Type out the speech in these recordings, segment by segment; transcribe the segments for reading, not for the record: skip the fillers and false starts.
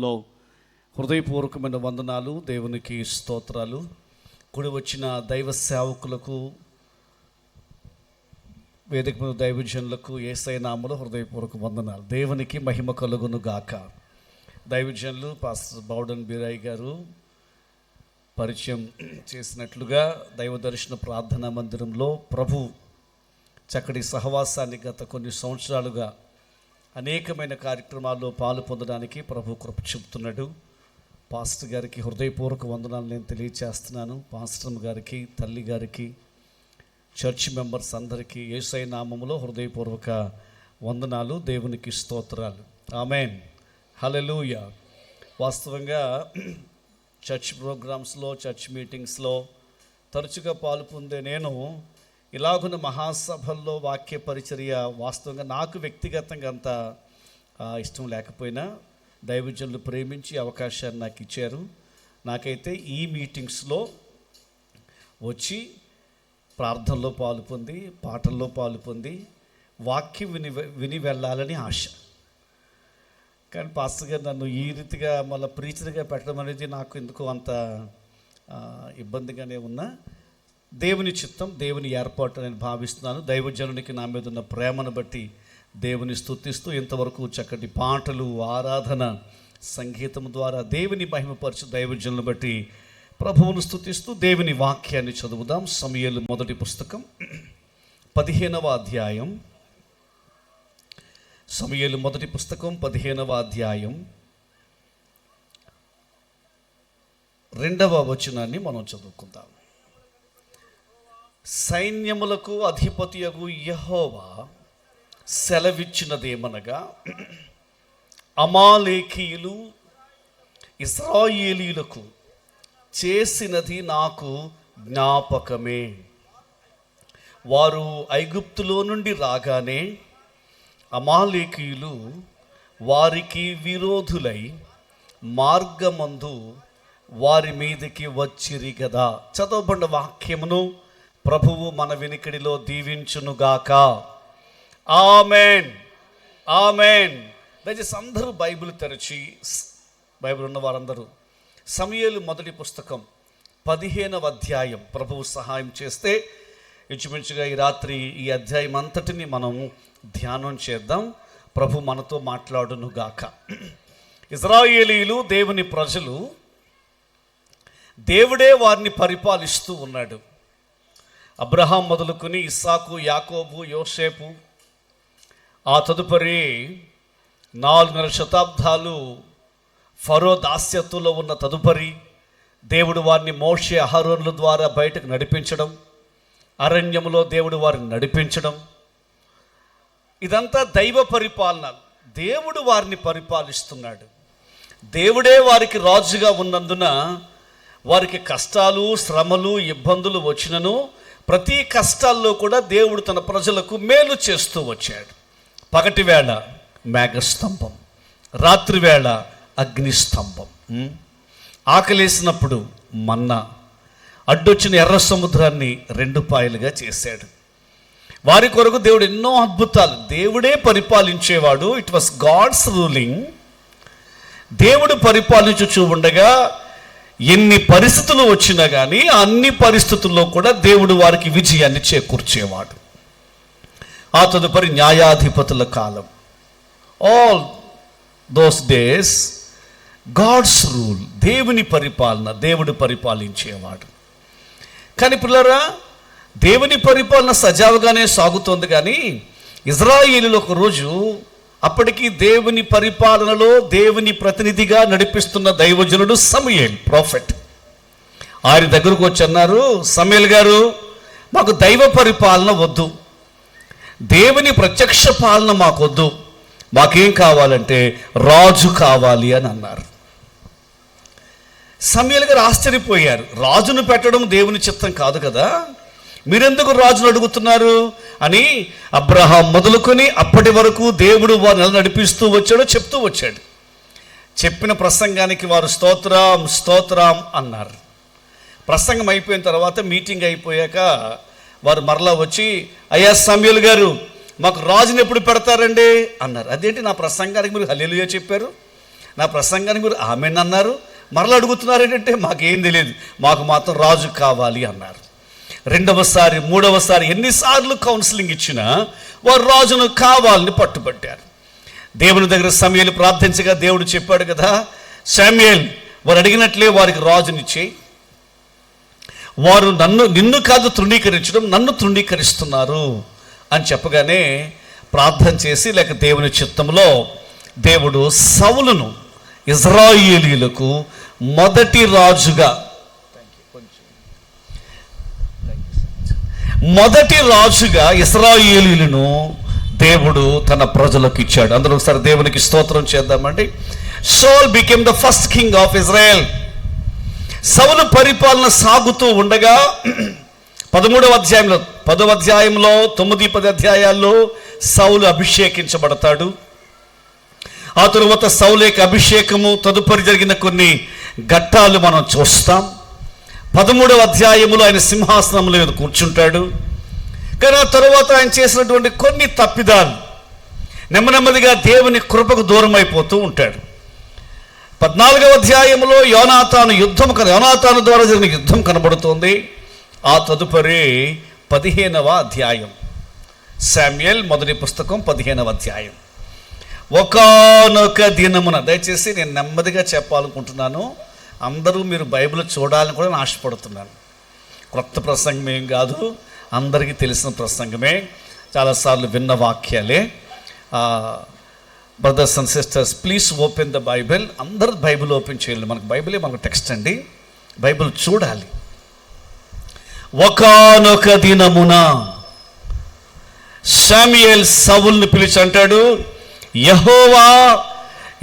లో హృదయపూర్వకమైన వందనాలు, దేవునికి స్తోత్రాలు. కూడి వచ్చిన దైవ సేవకులకు, వేదిక మీద దైవజనులకు యేసయ్య నామములో హృదయపూర్వక వందనాలు. దేవునికి మహిమ కలుగును గాక. దైవజనులు పాస్టర్ బౌడన్ బీరాయ్ గారు పరిచయం చేసినట్లుగా దైవ దర్శన ప్రార్థనా మందిరంలో ప్రభు చక్కటి సహవాసాన్ని గత కొన్ని సంవత్సరాలుగా అనేకమైన కార్యక్రమాల్లో పాలు పొందడానికి ప్రభు కృప చూపుతున్నాడు. పాస్టర్ గారికి హృదయపూర్వక వందనాలు నేను తెలియచేస్తున్నాను. పాస్టర్ గారికి, తల్లి గారికి, చర్చ్ మెంబర్స్ అందరికీ యేసయ్య నామములో హృదయపూర్వక వందనాలు, దేవునికి స్తోత్రాలు. ఆమేన్, హల్లెలూయా. వాస్తవంగా చర్చ్ ప్రోగ్రామ్స్లో, చర్చ్ మీటింగ్స్లో తరచుగా పాలు పొందే నేను ఇలాగున్న మహాసభల్లో వాక్య పరిచర్య వాస్తవంగా నాకు వ్యక్తిగతంగా అంత ఇష్టం లేకపోయినా దైవజనులు ప్రేమించి అవకాశాన్ని నాకు ఇచ్చారు. నాకైతే ఈ మీటింగ్స్లో వచ్చి ప్రార్థనలో పాలు పొంది, పాటల్లో పాలు పొంది, వాక్యం విని వెళ్ళాలని ఆశ. కానీ పాస్టర్ గారు నన్ను ఈ రీతిగా మళ్ళీ ప్రీచర్గా పెట్టడం అనేది నాకు ఎందుకు అంత ఇబ్బందిగానే ఉన్నా, దేవుని చిత్తం, దేవుని ఏర్పాటు నేను భావిస్తున్నాను. దైవజనునికి నా మీద ఉన్న ప్రేమను బట్టి దేవుని స్తుతిస్తూ ఇంతవరకు చక్కటి పాటలు, ఆరాధన, సంగీతం ద్వారా దేవుని మహిమపరచు దైవజనులను బట్టి ప్రభువును స్తుతిస్తూ దేవుని వాక్యాన్ని చదువుదాం. సమూయేలు మొదటి పుస్తకం 15వ అధ్యాయం. సమూయేలు మొదటి పుస్తకం 15వ అధ్యాయం 2వ వచనాన్ని మనం చదువుకుందాం. సైన్యములకు అధిపతియగు యెహోవా సెలవిచ్చినదేమనగా, అమాలేకీయులు ఇశ్రాయేలీయులకు చేసినది నాకు జ్ఞాపకమే. వారు ఐగుప్తులో నుండి రాగానే అమాలేకీయులు వారికి విరోధులై మార్గమందు వారి మీదకి వచ్చిరి గదా. చదవబడిన వాక్యమును ప్రభువు మన వినికిడిలో దీవించునుగాక. Amen, amen. దయచేసి అందరూ బైబిల్ తెరచి, బైబిల్ ఉన్న వారందరూ సమూయేలు మొదటి పుస్తకం 15వ అధ్యాయం ప్రభువు సహాయం చేస్తే ఇంచుమించుగా ఈ రాత్రి ఈ అధ్యాయం అంతటిని మనం ధ్యానం చేద్దాం. ప్రభు మనతో మాట్లాడునుగాక. ఇశ్రాయేలీయులు దేవుని ప్రజలు, దేవుడే వారిని పరిపాలిస్తూ ఉన్నాడు. అబ్రహాం మొదలుకొని ఇస్సాకు, యాకోబు, యోసేపు, ఆ తదుపరి 4 శతాబ్దాలు ఫరో దాస్యత్వంలో ఉన్న తదుపరి దేవుడు వారిని మోషే, అహరోనుల ద్వారా బయటకు నడిపించడం, అరణ్యములో దేవుడు వారిని నడిపించడం, ఇదంతా దైవ పరిపాలన. దేవుడు వారిని పరిపాలిస్తున్నాడు. దేవుడే వారికి రాజుగా ఉన్నందున వారికి కష్టాలు, శ్రమలు, ఇబ్బందులు వచ్చినను ప్రతి కష్టాల్లో కూడా దేవుడు తన ప్రజలకు మేలు చేస్తూ వచ్చాడు. పగటి వేళ మేఘస్తంభం, రాత్రి వేళ అగ్నిస్తంభం, ఆకలేసినప్పుడు మన్నా, అడ్డొచ్చిన ఎర్ర సముద్రాన్ని 2 పాయలుగా చేశాడు. వారి కొరకు దేవుడు ఎన్నో అద్భుతాలు, దేవుడే పరిపాలించేవాడు. It was God's ruling. దేవుడు పరిపాలించుచూ ఉండగా ఎన్ని పరిస్థితులు వచ్చినా కానీ అన్ని పరిస్థితుల్లో కూడా దేవుడు వారికి విజయాన్ని చేకూర్చేవాడు. ఆ తదుపరి న్యాయాధిపతుల కాలం, all those days God's rule, దేవుని పరిపాలన, దేవుడు పరిపాలించేవాడు. కానీ పిల్లరా, దేవుని పరిపాలన సజావుగానే సాగుతోంది. కానీ ఇశ్రాయేలీయులు ఒకరోజు అప్పటికి దేవుని పరిపాలనలో దేవుని ప్రతినిధిగా నడిపిస్తున్న దైవజనుడు సమూయేల్, ప్రాఫెట్, ఆయన దగ్గరకు వచ్చి అన్నారు, సమూయేల్ గారు, మాకు దైవ పరిపాలన వద్దు, దేవుని ప్రత్యక్ష పాలన మాకొద్దు, మాకేం కావాలంటే రాజు కావాలి అని అన్నారు. సమూయేల్ గారు ఆశ్చర్యపోయారు. రాజును పెట్టడం దేవుని చిత్తం కాదు కదా, మీరెందుకు రాజును అడుగుతున్నారు అని అబ్రహాం మొదలుకొని అప్పటి వరకు దేవుడు వారిని నడిపిస్తూ వచ్చాడో చెప్తూ వచ్చాడు. చెప్పిన ప్రసంగానికి వారు స్తోత్రం స్తోత్రం అన్నారు. ప్రసంగం అయిపోయిన తర్వాత, మీటింగ్ అయిపోయాక వారు మరలా వచ్చి, అయ్యా సమూయేల్ గారు, మాకు రాజుని ఎప్పుడు పెడతారండి అన్నారు. అదేంటి, నా ప్రసంగానికి మీరు హల్లెలూయా చెప్పారు, నా ప్రసంగానికి మీరు ఆమెన్ అన్నారు, మరలా అడుగుతున్నారు ఏంటంటే మాకేం తెలియదు, మాకు మాత్రం రాజు కావాలి అన్నారు. రెండవసారి, మూడవసారి ఎన్నిసార్లు కౌన్సిలింగ్ ఇచ్చినా వారు రాజును కావాలని పట్టుబట్టారు. దేవుని దగ్గర సమూయేలు ప్రార్థించగా దేవుడు చెప్పాడు కదా, శామ్యూయేల్ వారు అడిగినట్లే వారికి రాజునిచ్చేయి. వారు నిన్ను కాదు తృణీకరించడం, నన్ను తృణీకరిస్తున్నారు అని చెప్పగానే ప్రార్థన చేసి, లేక దేవుని చిత్తంలో దేవుడు సౌలును ఇజ్రాయేలీయులకు మొదటి రాజుగా ఇశ్రాయేలీయులను దేవుడు తన ప్రజలకు ఇచ్చాడు. అందరూ ఒకసారి దేవునికి స్తోత్రం చేద్దామండి. Saul became the first king of Israel. సౌలు పరిపాలన సాగుతూ ఉండగా 10వ అధ్యాయంలో 9-10 అధ్యాయాల్లో సౌలు అభిషేకించబడతాడు. ఆ తరువాత సౌలు యొక్క అభిషేకము తదుపరి జరిగిన కొన్ని ఘట్టాలు మనం చూస్తాం. 13వ అధ్యాయములో ఆయన సింహాసనంలో మీద కూర్చుంటాడు. కానీ ఆ తరువాత ఆయన చేసినటువంటి కొన్ని తప్పిదాలు నెమ్మదిగా దేవుని కృపకు దూరం అయిపోతూ ఉంటాడు. 14వ అధ్యాయంలో యోనాతాను ద్వారా జరిగిన యుద్ధం కనబడుతోంది. ఆ తదుపరి 15వ అధ్యాయం, శామ్యూయేల్ మొదటి పుస్తకం 15వ అధ్యాయం. ఒకానొక దినమున, దయచేసి నేను నెమ్మదిగా చెప్పాలనుకుంటున్నాను, అందరూ మీరు బైబిల్ చూడాలని కూడా నేను ఆశపడుతున్నాను. కొత్త ప్రసంగం ఏం కాదు, అందరికీ తెలిసిన ప్రసంగమే, చాలాసార్లు విన్న వాక్యాలే. Brothers and sisters, please open the Bible. అందరూ బైబిల్ ఓపెన్ చేయాలి. మనకు బైబిలే మనకు టెక్స్ట్ అండి, బైబిల్ చూడాలి. ఒకానొక దినమున శామ్యూయేల్ సౌలును పిలిచి అంటాడు, యెహోవా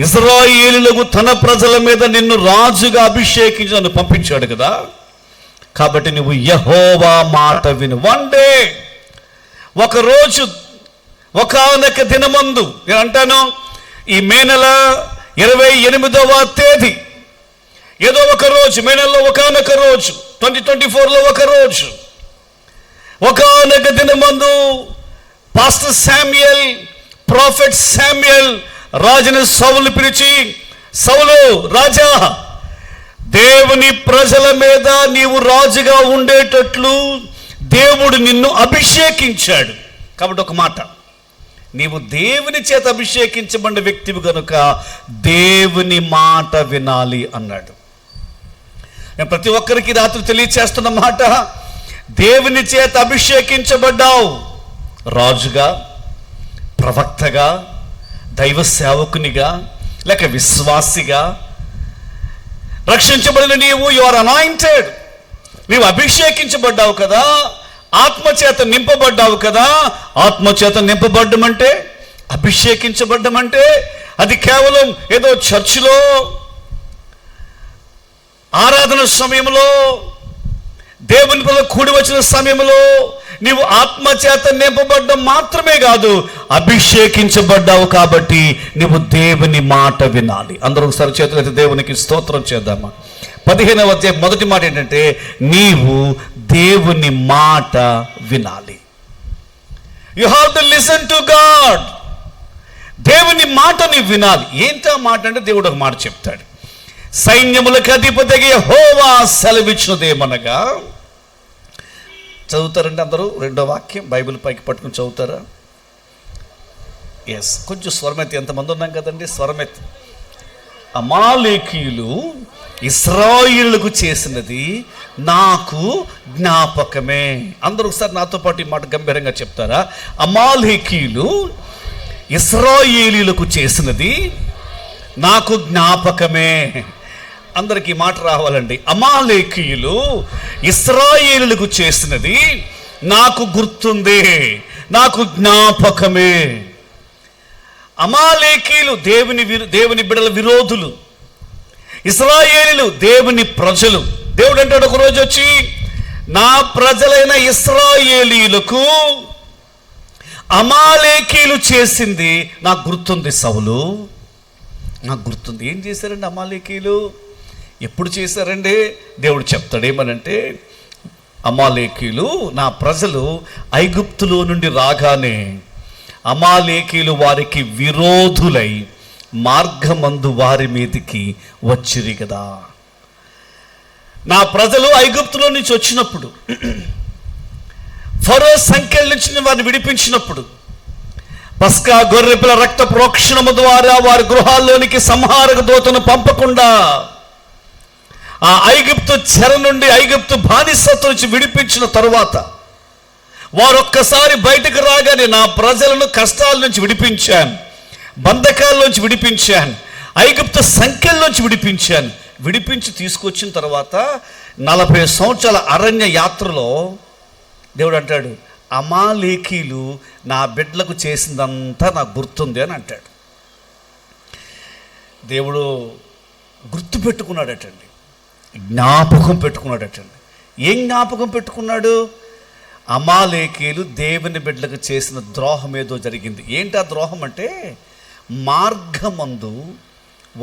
ఇశ్రాయేలులకు తన ప్రజల మీద నిన్ను రాజుగా అభిషేకించి నన్ను పంపించాడు కదా, కాబట్టి నువ్వు యెహోవా మాట విను. వన్ డే, ఒకరోజు, ఒకానొక దినమందు, నేను అంటాను ఈ మే నెల 28వ తేదీ, ఏదో ఒక రోజు, మే నెలలో ఒకానొక రోజు, 2024లో ఒక రోజు, ఒకానొక దినమందు పాస్టర్ శామ్యూయేల్, ప్రాఫెట్ శామ్యూయేల్ రాజుని సౌలు పిలిచి, సౌలు రాజా, దేవుని ప్రజల మీద నీవు రాజుగా ఉండేటట్లు దేవుడు నిన్ను అభిషేకించాడు. కాబట్టి ఒక మాట, నీవు దేవుని చేత అభిషేకించబడిన వ్యక్తివి కనుక దేవుని మాట వినాలి అన్నాడు. నేను ప్రతి ఒక్కరికి రాత్రి తెలియచేస్తున్న మాట, దేవుని చేత అభిషేకించబడ్డావు, రాజుగా, ప్రవక్తగా, దైవ సేవకునిగా, లేక విశ్వాసిగా రక్షించబడిన నీవు, యు ఆర్ అనాయింటెడ్, నీవు అభిషేకించబడ్డావు కదా, ఆత్మచేత నింపబడ్డావు కదా. ఆత్మచేత నింపబడ్డం అంటే, అభిషేకించబడ్డం అంటే అది కేవలం ఏదో చర్చిలో ఆరాధన సమయంలో, దేవుని పిల్లలు కూడి వచ్చిన సమయంలో నీవు ఆత్మచేత నింపబడ్డం మాత్రమే కాదు, అభిషేకించబడ్డావు కాబట్టి నీవు దేవుని మాట వినాలి. అందరూ ఒకసారి చేతులైతే దేవునికి స్తోత్రం చేద్దామా. 15వ అధ్యాయం మొదటి మాట ఏంటంటే, నీవు దేవుని మాట వినాలి. You have to listen to God. దేవుని మాటని వినాలి. ఏంటా మాట అంటే, దేవుడు ఒక మాట చెప్తాడు, సైన్యములకు అధిపతిగా యెహోవా సెలవిచ్చినదేమనగా, చదువుతారండి అందరూ? 2వ వాక్యం బైబిల్ పైకి పట్టుకుని చదువుతారా? ఎస్, కొంచెం స్వరమెత్తి. ఎంతమంది ఉన్నాం కదండి, స్వరమెత్తి. అమాలేకీయులు ఇశ్రాయేలుకు చేసినది నాకు జ్ఞాపకమే. అందరూ ఒకసారి నాతో పాటు ఈ మాట గంభీరంగా చెప్తారా? అమాలేకీయులు ఇశ్రాయేలీయులకు చేసినది నాకు జ్ఞాపకమే. అందరికీ మాట రావాలండి. అమాలేకీయులు ఇశ్రాయేలులకు చేసినది నాకు గుర్తుంది, నాకు జ్ఞాపకమే. అమాలేకీయులు దేవుని బిడ్డల విరోధులు, ఇశ్రాయేలీయులు దేవుని ప్రజలు. దేవుడు అంటాడు ఒకరోజు వచ్చి, నా ప్రజలైన ఇశ్రాయేలీయులకు అమాలేకీయులు చేసింది నాకు గుర్తుంది సౌలు, నాకు గుర్తుంది. ఏం చేశారండి అమాలేకీయులు? ఎప్పుడు చేశారండి? దేవుడు చెప్తాడు ఏమనంటే, అమాలేకీయులు నా ప్రజలు ఐగుప్తులో నుండి రాగానే అమాలేకీయులు వారికి విరోధులై మార్గమందు వారి మీదికి వచ్చిరి కదా. నా ప్రజలు ఐగుప్తులో నుంచి వచ్చినప్పుడు, ఫరో సంఖ్యల నుంచి వారిని విడిపించినప్పుడు, పస్కా గొర్రెపిల్ల రక్త ప్రోక్షణము ద్వారా వారి గృహాల్లోనికి సంహారక దూతను పంపకుండా ఆ ఐగుప్తు చెర నుండి, ఐగుప్తు బానిసత్వం నుంచి విడిపించిన తరువాత వారు ఒక్కసారి బయటకు రాగానే నా ప్రజలను కష్టాల నుంచి విడిపించాను, బంధకాల్లోంచి విడిపించాను, ఐగుప్తు సంఖ్యల్లోంచి విడిపించాను. విడిపించి తీసుకొచ్చిన తర్వాత 40 సంవత్సరాల అరణ్య యాత్రలో దేవుడు అంటాడు, అమాలేకీలు నా బిడ్డలకు చేసిందంతా నాకు గుర్తుంది అని అంటాడు. దేవుడు గుర్తు పెట్టుకున్నాడటండి, జ్ఞాపకం పెట్టుకున్నాడటండి. ఏం జ్ఞాపకం పెట్టుకున్నాడు? అమాలేకీలు దేవుని బిడ్డలకు చేసిన ద్రోహం ఏదో జరిగింది. ఏంటి ఆ ద్రోహం అంటే, మార్గమందు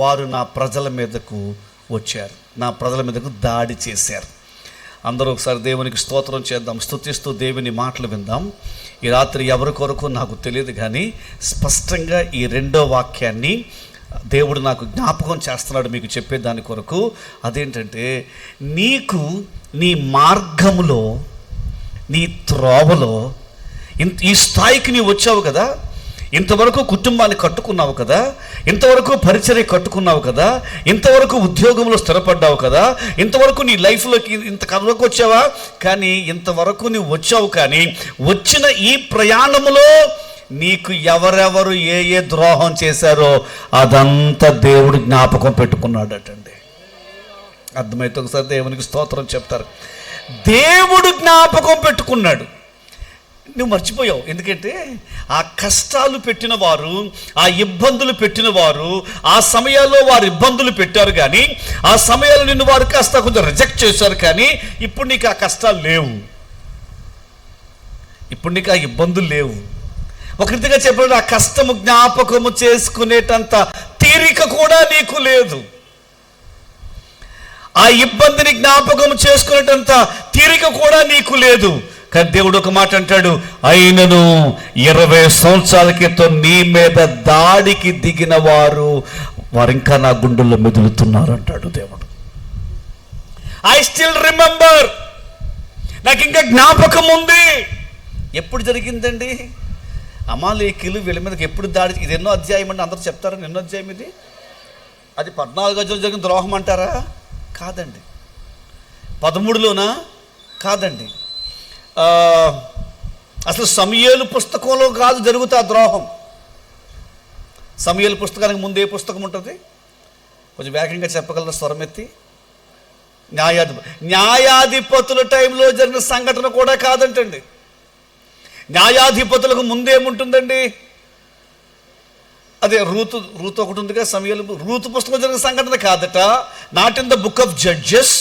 వారు నా ప్రజల మీదకు వచ్చారు, నా ప్రజల మీదకు దాడి చేశారు. అందరూ ఒకసారి దేవునికి స్తోత్రం చేద్దాం, స్తుతిస్తూ దేవుని మాటలు విందాం. ఈ రాత్రి ఎవరి కొరకు నాకు తెలియదు, కానీ స్పష్టంగా ఈ 2వ వాక్యాన్ని దేవుడు నాకు జ్ఞాపకం చేస్తున్నాడు మీకు చెప్పేదాని కొరకు. అదేంటంటే, నీకు నీ మార్గములో, నీ త్రోవలో ఈ స్థాయికి నీవు వచ్చావు కదా, ఇంతవరకు కుటుంబాన్ని కట్టుకున్నావు కదా, ఇంతవరకు పరిచర్య కట్టుకున్నావు కదా, ఇంతవరకు ఉద్యోగంలో స్థిరపడ్డావు కదా, ఇంతవరకు నీ లైఫ్లోకి ఇంతవరకు వచ్చావా, కానీ ఇంతవరకు నువ్వు వచ్చావు. కానీ వచ్చిన ఈ ప్రయాణంలో నీకు ఎవరెవరు ఏ ద్రోహం చేశారో అదంతా దేవుడు జ్ఞాపకం పెట్టుకున్నాడటండి. అర్థమైతే ఒకసారి దేవునికి స్తోత్రం చెప్తారు. దేవుడు జ్ఞాపకం పెట్టుకున్నాడు. నువ్వు మర్చిపోయావు. ఎందుకంటే ఆ కష్టాలు పెట్టిన వారు, ఆ ఇబ్బందులు పెట్టిన వారు, ఆ సమయాల్లో వారు ఇబ్బందులు పెట్టారు, కానీ ఆ సమయాల్లో నిన్ను వారు కాస్త కొంచెం రిజెక్ట్ చేశారు. కానీ ఇప్పుడు నీకు ఆ కష్టాలు లేవు, ఇప్పుడు నీకు ఆ ఇబ్బందులు లేవు. ఒక రీతిగా చెప్పాడు, ఆ కష్టము జ్ఞాపకము చేసుకునేటంత తీరిక కూడా నీకు లేదు, ఆ ఇబ్బందిని జ్ఞాపకం చేసుకునేటంత తీరిక కూడా నీకు లేదు. కానీ దేవుడు ఒక మాట అంటాడు, అయినను 20 సంవత్సరాల క్రితం నీ మీద దాడికి దిగిన వారు ఇంకా నా గుండెల్లో మెదులుతున్నారు అంటాడు దేవుడు. ఐ స్టిల్ రిమెంబర్, నాకు ఇంకా జ్ఞాపకం ఉంది. ఎప్పుడు జరిగిందండి? అమాలేకీలు వీళ్ళ మీదకి ఎప్పుడు దాడి? ఇది ఎన్నో అధ్యాయం అండి, అందరూ చెప్తారని ఎన్నో అధ్యాయం ఇది? అది 14 అధ్యాయంలో జరిగిన ద్రోహం అంటారా? కాదండి. 13లోనా? కాదండి. అసలు సమూయేలు పుస్తకంలో కాదు జరుగుతా ద్రోహం. సమూయేలు పుస్తకానికి ముందు ఏ పుస్తకం ఉంటుంది? కొంచెం వేగంగా చెప్పగలరా స్వరం ఎత్తి? న్యాయాధిపతుల టైంలో జరిగిన సంఘటన కూడా కాదంటండి. న్యాయాధిపతులకు ముందేముంటుందండి? అదే రూతు ఒకటి ఉందిగా, సమూయేలు. రూతు పుస్తకం జరిగిన సంఘటన కాదట. Not in the book of Judges,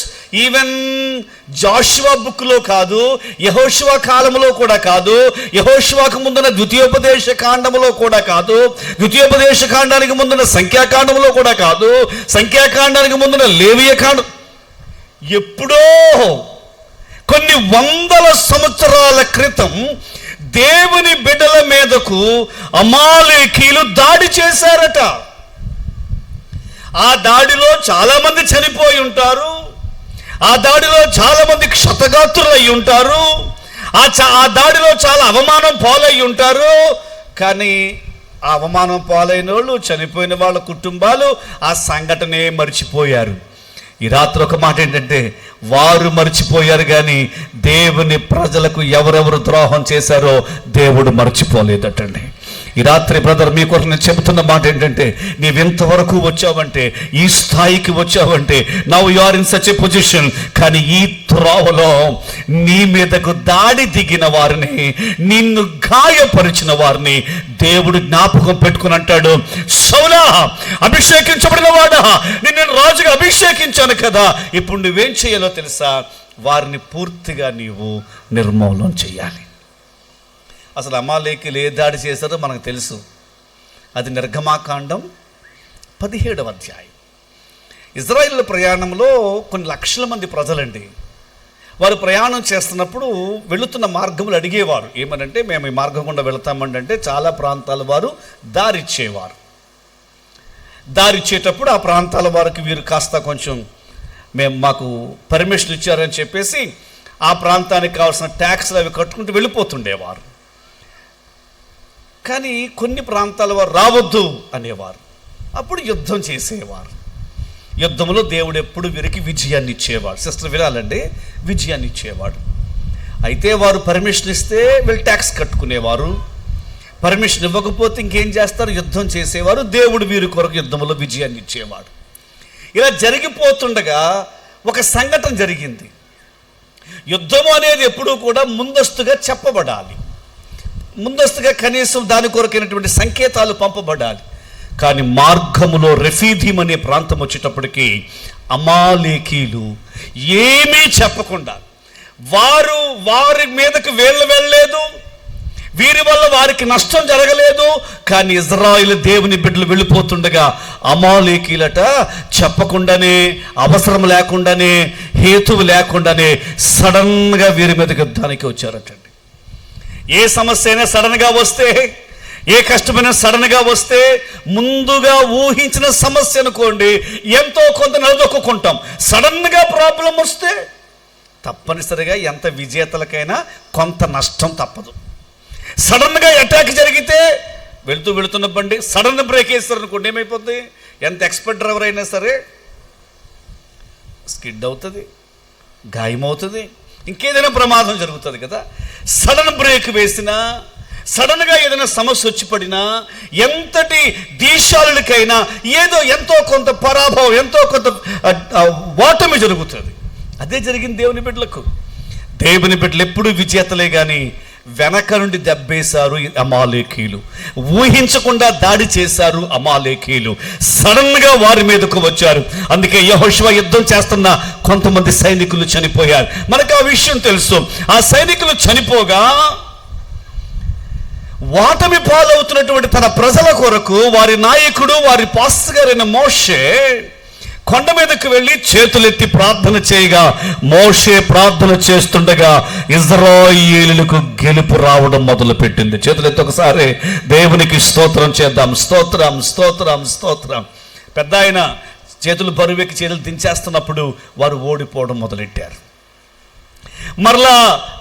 even Joshua బుక్లో కాదు, యెహోషువ కాలంలో కూడా కాదు, యెహోషువకు ముందున్న ద్వితీయోపదేశ కాండములో కూడా కాదు, ద్వితీయోపదేశ కాండానికి ముందున్న సంఖ్యాకాండంలో కూడా కాదు, సంఖ్యాకాండానికి ముందున్న లేవియ కాండం. ఎప్పుడో కొన్ని 100 సంవత్సరాల క్రితం దేవుని బిడ్డల మీదకు అమాలేకీలు దాడి చేశారట. ఆ దాడిలో చాలా మంది చనిపోయి ఉంటారు, ఆ దాడిలో చాలా మంది క్షతగాత్రులు అయి ఉంటారు, ఆ దాడిలో చాలా అవమానం పాలయ్యి ఉంటారు. కానీ ఆ అవమానం పాలైన వాళ్ళు, చనిపోయిన వాళ్ళ కుటుంబాలు ఆ సంఘటనే మర్చిపోయారు. ఈ రాత్రి ఒక మాట ఏంటంటే, వారు మర్చిపోయారు, కానీ దేవుని ప్రజలకు ఎవరెవరు ద్రోహం చేశారో దేవుడు మర్చిపోలేదటండి. ఈ రాత్రి బ్రదర్ మీ కొరకు నేను చెబుతున్న మాట ఏంటంటే, నీవెంతవరకు వచ్చావంటే, ఈ స్థాయికి వచ్చావంటే, now you are in such a position. కానీ ఈ త్రోవలో నీ మీదకు దాడి దిగిన వారిని, నిన్ను గాయపరిచిన వారిని దేవుడు జ్ఞాపకం పెట్టుకుని అంటాడు, సౌలా, అభిషేకించబడిన వాడా, నేను రాజుగా అభిషేకించాను కదా, ఇప్పుడు నువ్వేం చేయాలో తెలుసా? వారిని పూర్తిగా నీవు నిర్మూలన చేయాలి. అసలు అమాలేకీలు ఏ దాడి చేశారో మనకు తెలుసు. అది నిర్గమాకాండం 17వ అధ్యాయం. ఇజ్రాయేల్ ప్రయాణంలో కొన్ని లక్షల మంది ప్రజలండి. వారు ప్రయాణం చేస్తున్నప్పుడు వెళుతున్న మార్గములు అడిగేవారు, ఏమనంటే మేము ఈ మార్గం గుండా వెళతామండి. అంటే చాలా ప్రాంతాల వారు దారిచ్చేవారు. దారిచ్చేటప్పుడు ఆ ప్రాంతాల వారికి వీరు కాస్త కొంచెం మాకు పర్మిషన్ ఇచ్చారని చెప్పేసి ఆ ప్రాంతానికి కావాల్సిన ట్యాక్స్లు అవి కట్టుకుంటూ వెళ్ళిపోతుండేవారు. కానీ కొన్ని ప్రాంతాల వారు రావద్దు అనేవారు. అప్పుడు యుద్ధం చేసేవారు. యుద్ధంలో దేవుడు ఎప్పుడు వీరికి విజయాన్ని ఇచ్చేవాడు. సిస్టర్ వినాలండి, విజయాన్ని ఇచ్చేవాడు. అయితే వారు పర్మిషన్ ఇస్తే వీళ్ళు ట్యాక్స్ కట్టుకునేవారు. పర్మిషన్ ఇవ్వకపోతే ఇంకేం చేస్తారు? యుద్ధం చేసేవారు. దేవుడు వీరి కొరకు యుద్ధంలో విజయాన్ని ఇచ్చేవాడు. ఇలా జరిగిపోతుండగా ఒక సంఘటన జరిగింది. యుద్ధం అనేది ఎప్పుడూ కూడా ముందస్తుగా చెప్పబడాలి, ముందస్తుగా కనీసం దాని కొరకైనటువంటి సంకేతాలు పంపబడాలి. కానీ మార్గములో రెఫీదీం అనే ప్రాంతం వచ్చేటప్పటికి అమాలేకీలు ఏమీ చెప్పకుండా వారి మీదకు వెళ్ళలేదు, వీరి వల్ల వారికి నష్టం జరగలేదు. కానీ ఇజ్రాయేలు దేవుని బిడ్డలు వెళ్ళిపోతుండగా అమాలేకీలట చెప్పకుండానే, అవసరం లేకుండానే, హేతువు లేకుండానే సడన్గా వీరి మీదకి యుద్ధానికి వచ్చారటండి. ఏ సమస్య అయినా సడన్గా వస్తే, ఏ కష్టమైనా సడన్గా వస్తే, ముందుగా ఊహించిన సమస్య అనుకోండి ఎంతో కొంత నిలదొక్కుంటాం. సడన్గా ప్రాబ్లం వస్తే తప్పనిసరిగా ఎంత విజేతలకైనా కొంత నష్టం తప్పదు. సడన్గా అటాక్ జరిగితే వెళుతున్న బండి సడన్ బ్రేక్ వేస్తారు అనుకోండి, ఏమైపోద్ది? ఎంత ఎక్స్పర్ట్ డ్రైవర్ అయినా సరే స్కిడ్ అవుతుంది, గాయమవుతుంది, ఇంకేదైనా ప్రమాదం జరుగుతుంది కదా. సడన్ బ్రేక్ వేసినా, సడన్గా ఏదైనా సమస్య వచ్చి పడినా, ఎంతటి దీశాలుకైనా ఏదో ఎంతో కొంత పరాభవం, ఎంతో కొంత ఓటమి జరుగుతుంది. అదే జరిగింది దేవుని బిడ్డలకు. దేవుని బిడ్డలు ఎప్పుడు విజేతలే కానీ వెనక నుండి దెబ్బేశారు అమాలేకీలు. ఊహించకుండా దాడి చేశారు అమాలేకీలు. సడన్గా వారి మీదకు వచ్చారు. అందుకే యెహోషువ యుద్ధం చేస్తున్న కొంతమంది సైనికులు చనిపోయారు. మనకు ఆ విషయం తెలుసు. ఆ సైనికులు చనిపోగా ఓటమి పాలవుతున్నటువంటి తన ప్రజల కొరకు వారి నాయకుడు, వారి పాస్టర్ గారైన మోషే కొండ మీదకు వెళ్ళి చేతులెత్తి ప్రార్థన చేయగా, మోషే ప్రార్థన చేస్తుండగా ఇజ్రాయేలులకు గెలుపు రావడం మొదలుపెట్టింది. చేతులెత్తి ఒకసారి దేవునికి స్తోత్రం చేద్దాం. స్తోత్రం, స్తోత్రం, స్తోత్రం. పెద్ద ఆయన చేతులు బరువెక్కి చేతులు దించేస్తున్నప్పుడు వారు ఓడిపోవడం మొదలెట్టారు. మరలా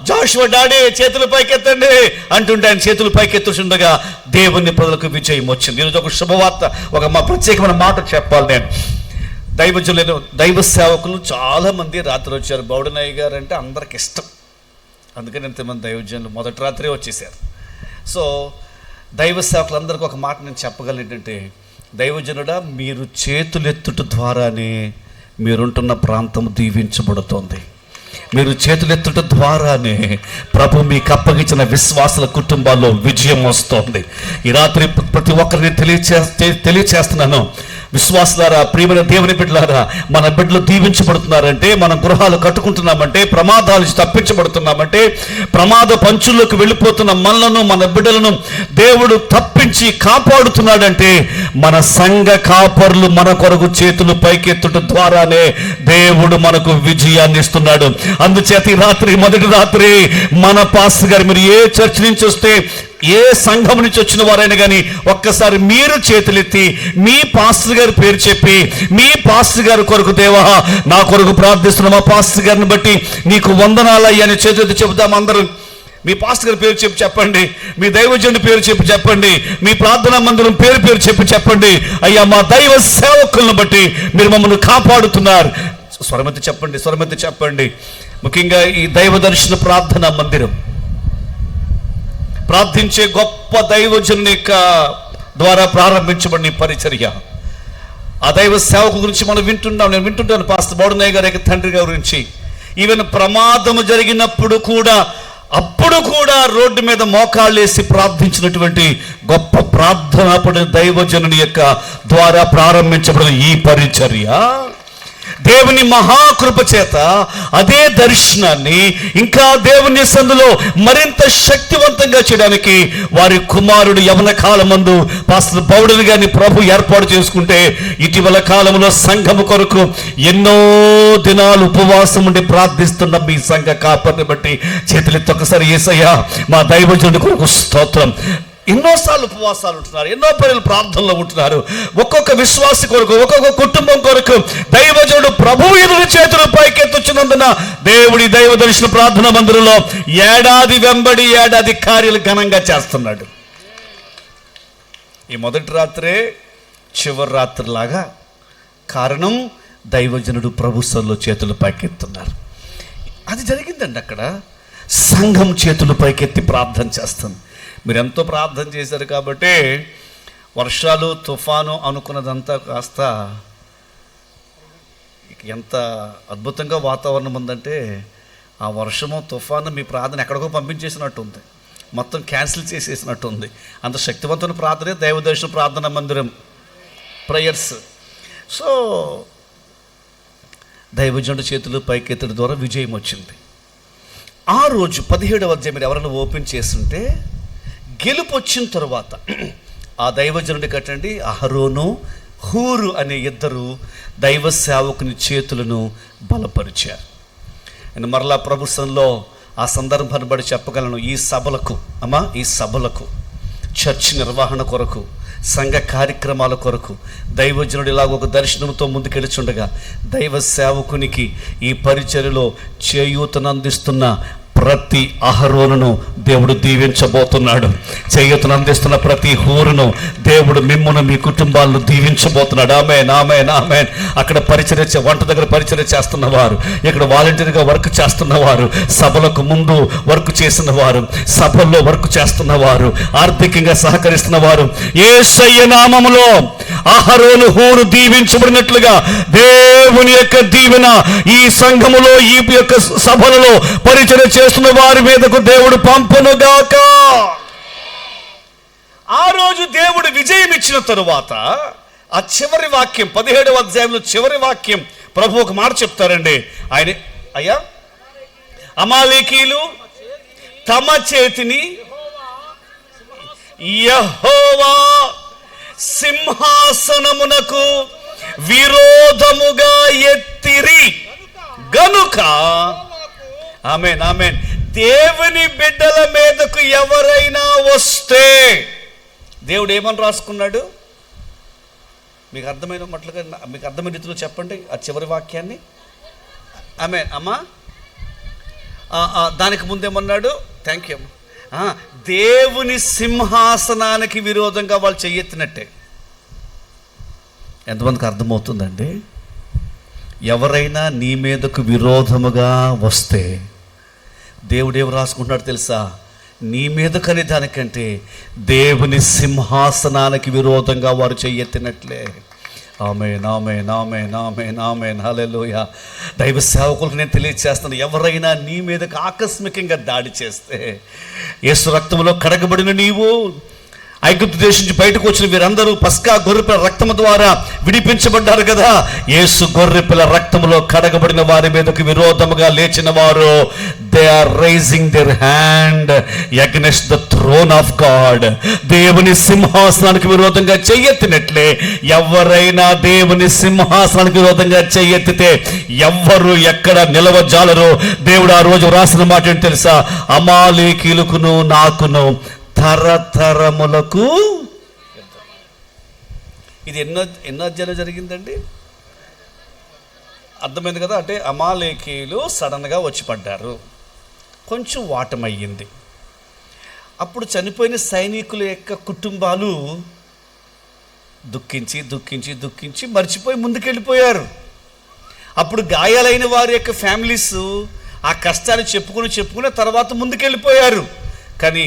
జాషువా డాడీ చేతులు పైకెత్తండి అంటుంటే ఆయన చేతులు పైకెత్తుతుండగా దేవుని ప్రజలకు విజయం వచ్చింది. ఈరోజు ఒక శుభవార్త, ఒక ప్రత్యేకమైన మాట చెప్పాలి. నేను దైవ సేవకులు చాలామంది రాత్రి వచ్చారు. బౌడనయ్య గారు అంటే అందరికి ఇష్టం, అందుకని ఇంతమంది దైవజనులు మొదటి రాత్రే వచ్చేసారు. సో దైవ సేవకులందరికీ ఒక మాట నేను చెప్పగలను, ఏంటంటే దైవజనుడా, మీరు చేతులెత్తుట ద్వారానే మీరుంటున్న ప్రాంతం దీవించబడుతోంది. మీరు చేతులెత్తుట ద్వారానే ప్రభు మీకు అప్పగించిన విశ్వాసుల కుటుంబాల్లో విజయం వస్తోంది. ఈ రాత్రి ప్రతి ఒక్కరిని తెలియచేస్తున్నాను. విశ్వాసులారా, ప్రియమైన దేవుని బిడ్డలారా, మన బిడ్డలు దీవించబడుతున్నారంటే, మన గృహాలు కట్టుకుంటున్నామంటే, ప్రమాదాలు తప్పించబడుతున్నామంటే, ప్రమాద పంచుల్లోకి వెళ్ళిపోతున్న మనలను, మన బిడ్డలను దేవుడు తప్పించి కాపాడుతున్నాడంటే మన సంఘ కాపరులు మన కొరకు చేతులు పైకెత్తుట ద్వారానే దేవుడు మనకు విజయాన్ని ఇస్తున్నాడు. అందుచేత ఈ రాత్రి, మొదటి రాత్రి మన పాస్టర్ గారు, మీరు ఏ చర్చ్ నుంచి వస్తే, ఏ సంఘం నుంచి వచ్చిన వారైనా కానీ ఒక్కసారి మీరు చేతులెత్తి మీ పాస్టర్ గారి పేరు చెప్పి, మీ పాస్టర్ గారి కొరకు, దేవా నా కొరకు ప్రార్థిస్తున్న మా పాస్టర్ గారిని బట్టి నీకు వందనాలయ్యా అని చేతులెత్తి చెబుతాం. అందరూ మీ పాస్టర్ గారి పేరు చెప్పి చెప్పండి, మీ దైవజనుడి పేరు చెప్పి చెప్పండి, మీ ప్రార్థనా మందిరం పేరు చెప్పండి. అయ్యా, మా దైవ సేవకులను బట్టి మీరు మమ్మల్ని కాపాడుతున్నారు. స్వరమెత్తి చెప్పండి. ముఖ్యంగా ఈ దైవ దర్శన ప్రార్థనా మందిరం ప్రార్థించే గొప్ప దైవజనుని ద్వారా ప్రారంభించబడిన పరిచర్య, ఆ దైవ సేవకు గురించి మనం నేను వింటుంటాను పాస్టర్ బౌడనయ్య గారి యొక్క తండ్రి గారి గురించి. ఈవెన్ ప్రమాదము జరిగినప్పుడు కూడా, అప్పుడు కూడా రోడ్డు మీద మోకాళ్ళేసి ప్రార్థించినటువంటి గొప్ప ప్రార్థనాపడిన దైవజనుని యొక్క ద్వారా ప్రారంభించబడిన ఈ పరిచర్య దేవుని మహాకృప చేత అదే దర్శనాన్ని ఇంకా దేవుని సందులో మరింత శక్తివంతంగా చేయడానికి వారి కుమారుడు యవన కాలమందు పాస్టర్ బౌడన్ గారిని ప్రభు ఏర్పాటు చేసుకుంటే, ఇటీవల కాలంలో సంఘము కొరకు ఎన్నో దినాలు ఉపవాసం ఉండి ప్రార్థిస్తున్న మీ సంఘ కాపరిని బట్టి చేతులెత్తి ఒకసారి యేసయ్యా, మా దైవజనుడి కొరకు స్తోత్రం. ఎన్నోసార్లు ఉపవాసాలు ఉంటున్నారు, ఎన్నో పనులు ప్రార్థనలో ఉంటున్నారు. ఒక్కొక్క విశ్వాసి కొరకు, ఒక్కొక్క కుటుంబం కొరకు దైవజనుడు ప్రభు ఎదురు చేతులు పైకెత్తుచున్నందున దేవుడి దైవ దర్శన ప్రార్థన మందిరంలో ఏడాది వెంబడి ఏడాది కార్యాలు ఘనంగా చేస్తున్నాడు. ఈ మొదటి రాత్రే చివరి రాత్రిలాగా. కారణం దైవజనుడు ప్రభు సన్నిధిలో చేతులు పైకెత్తున్నారు. అది జరిగిందండి. అక్కడ సంఘం చేతులు పైకెత్తి ప్రార్థన చేస్తుంది. మీరు ఎంతో ప్రార్థన చేశారు కాబట్టి వర్షాలు తుఫాను అనుకున్నదంతా కాస్త ఎంత అద్భుతంగా వాతావరణం ఉందంటే ఆ వర్షము తుఫాను మీ ప్రార్థన ఎక్కడికో పంపించేసినట్టు ఉంది, మొత్తం క్యాన్సిల్ చేసేసినట్టు ఉంది. అంత శక్తివంతమైన ప్రార్థనే దైవదర్శన ప్రార్థన మందిరం ప్రేయర్స్. సో దైవజనుడి చేతులు పైకెత్తడం ద్వారా విజయం వచ్చింది. ఆ రోజు 17వ అధ్యాయం మీరు ఎవరైనా ఓపెన్ చేస్తుంటే గెలుపు వచ్చిన తర్వాత ఆ దైవజనుడి కట్టండి అహరోను హూరు అనే ఇద్దరు దైవ సేవకుని చేతులను బలపరిచారు. నేను మరలా ప్రభుత్వంలో ఆ సందర్భాన్ని బట్టి చెప్పగలను. ఈ సభలకు చర్చ్ నిర్వహణ కొరకు, సంఘ కార్యక్రమాల కొరకు దైవజనుడు ఇలాగ ఒక దర్శనంతో ముందుకెళ్ళుచుండగా దైవ సేవకునికి ఈ పరిచర్యలో చేయూతనందిస్తున్న ప్రతి అహరోనును దేవుడు దీవించబోతున్నాడు. చేయూతను అందిస్తున్న ప్రతి హూరును దేవుడు మిమ్మును మీ కుటుంబాలను దీవించబోతున్నాడు. ఆమేన్, ఆమేన్, ఆమేన్. అక్కడ పరిచర్య, వంట దగ్గర పరిచర్య చేస్తున్నవారు, ఇక్కడ వాలంటీర్గా వర్క్ చేస్తున్నవారు, సభలకు ముందు వర్క్ చేసిన వారు, సభల్లో వర్క్ చేస్తున్నవారు, ఆర్థికంగా సహకరిస్తున్న వారు, యేసయ్య నామములో అహరోను హూరు దీవించబడినట్లుగా దేవుని యొక్క దీవెన ఈ సంఘములో, ఈ యొక్క సభలలో పరిచర్య చేస్తున్న వారి మీదకు దేవుడు పంపునుగాక. ఆ రోజు దేవుడు విజయం ఇచ్చిన తరువాత ఆ చివరి వాక్యం 17వ అధ్యాయంలో చివరి వాక్యం ప్రభు ఒక మాట చెప్తారండి. ఆయన, అయ్యా అమాలేకీలు తమ చేతిని యెహోవా సింహాసనమునకు విరోధముగా ఎత్తిరి గనుక, ఆమేన్, ఆమేన్, దేవుని బిడ్డల మీదకు ఎవరైనా వస్తే దేవుడు ఏమని రాసుకున్నాడు? మీకు అర్థమైన మట్లుగా, మీకు అర్థమైన రీతిలో చెప్పండి ఆ చివరి వాక్యాన్ని. ఆమేన్ అమ్మా. దానికి ముందేమన్నాడు? థ్యాంక్ యూ అమ్మా. దేవుని సింహాసనానికి విరోధంగా వాళ్ళు చెయ్యెత్తినట్టే. ఎంతమందికి అర్థమవుతుందండి? ఎవరైనా నీ మీదకు విరోధముగా వస్తే దేవుడు ఏమి రాసుకుంటున్నాడు తెలుసా? నీ మీదకనే దానికంటే దేవుని సింహాసనానికి విరోధంగా వారు చెయ్యెత్తినట్లే. ఆమేన్, ఆమేన్, ఆమేన్, ఆమేన్, ఆమేన్, హల్లెలూయా. దైవ సేవకులకు నేను తెలియజేస్తాను, ఎవరైనా నీ మీదకు ఆకస్మికంగా దాడి చేస్తే, యేసు రక్తంలో కడగబడిన నీవు, ఐగుప్తు దేశం నుంచి బయటకు వచ్చిన వీరందరూ పస్కా గొర్రెపిల్ల రక్తము ద్వారా విడిపించబడ్డారు కదా. యేసు గొర్రెపిల్ల రక్తములో కడగబడిన వారి మీదకు విరోధముగా లేచిన వారు, they are rising their hand against the throne of God. దేవుని సింహాసనానికి విరోధంగా చెయ్యెత్తినట్లే ఎవరైనా దేవుని సింహాసనానికి విరోధంగా చెయ్యెత్తితే ఎవ్వరు ఎక్కడ నిలవజాలరో. దేవుడు ఆ రోజు రాసిన మాట ఏంటి తెలుసా? అమాలేకీయులకును నాకును తరతరములకు. ఇది ఎన్నో అధ్యాయంలో జరిగిందండి? అర్థమైంది కదా? అంటే అమాలేకీయులు సడన్గా వచ్చి పడ్డారు, కొంచెం వాటమయ్యింది. అప్పుడు చనిపోయిన సైనికుల యొక్క కుటుంబాలు దుఃఖించి దుఃఖించి దుఃఖించి మర్చిపోయి ముందుకెళ్ళిపోయారు. అప్పుడు గాయాలైన వారి యొక్క ఫ్యామిలీస్ ఆ కష్టాన్ని చెప్పుకుని తర్వాత ముందుకెళ్ళిపోయారు. కానీ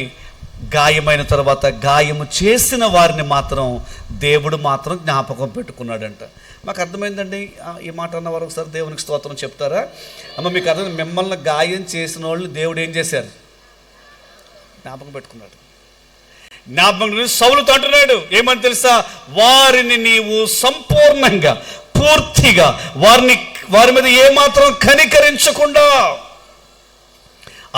గాయమైన తర్వాత గాయము చేసిన వారిని మాత్రం దేవుడు మాత్రం జ్ఞాపకం పెట్టుకున్నాడంట. మాకు అర్థమైందండి ఈ మాట అన్నవారు? ఒకసారి దేవునికి స్తోత్రం చెప్తారా? అమ్మ మీకు అర్థం, మిమ్మల్ని గాయం చేసిన వాళ్ళని దేవుడు ఏం చేశారు? జ్ఞాపకం పెట్టుకున్నాడు. జ్ఞాపకం సౌలుతో అంటున్నాడు ఏమని తెలుసా? వారిని నీవు సంపూర్ణంగా పూర్తిగా వారి మీద ఏమాత్రం కనికరించకుండా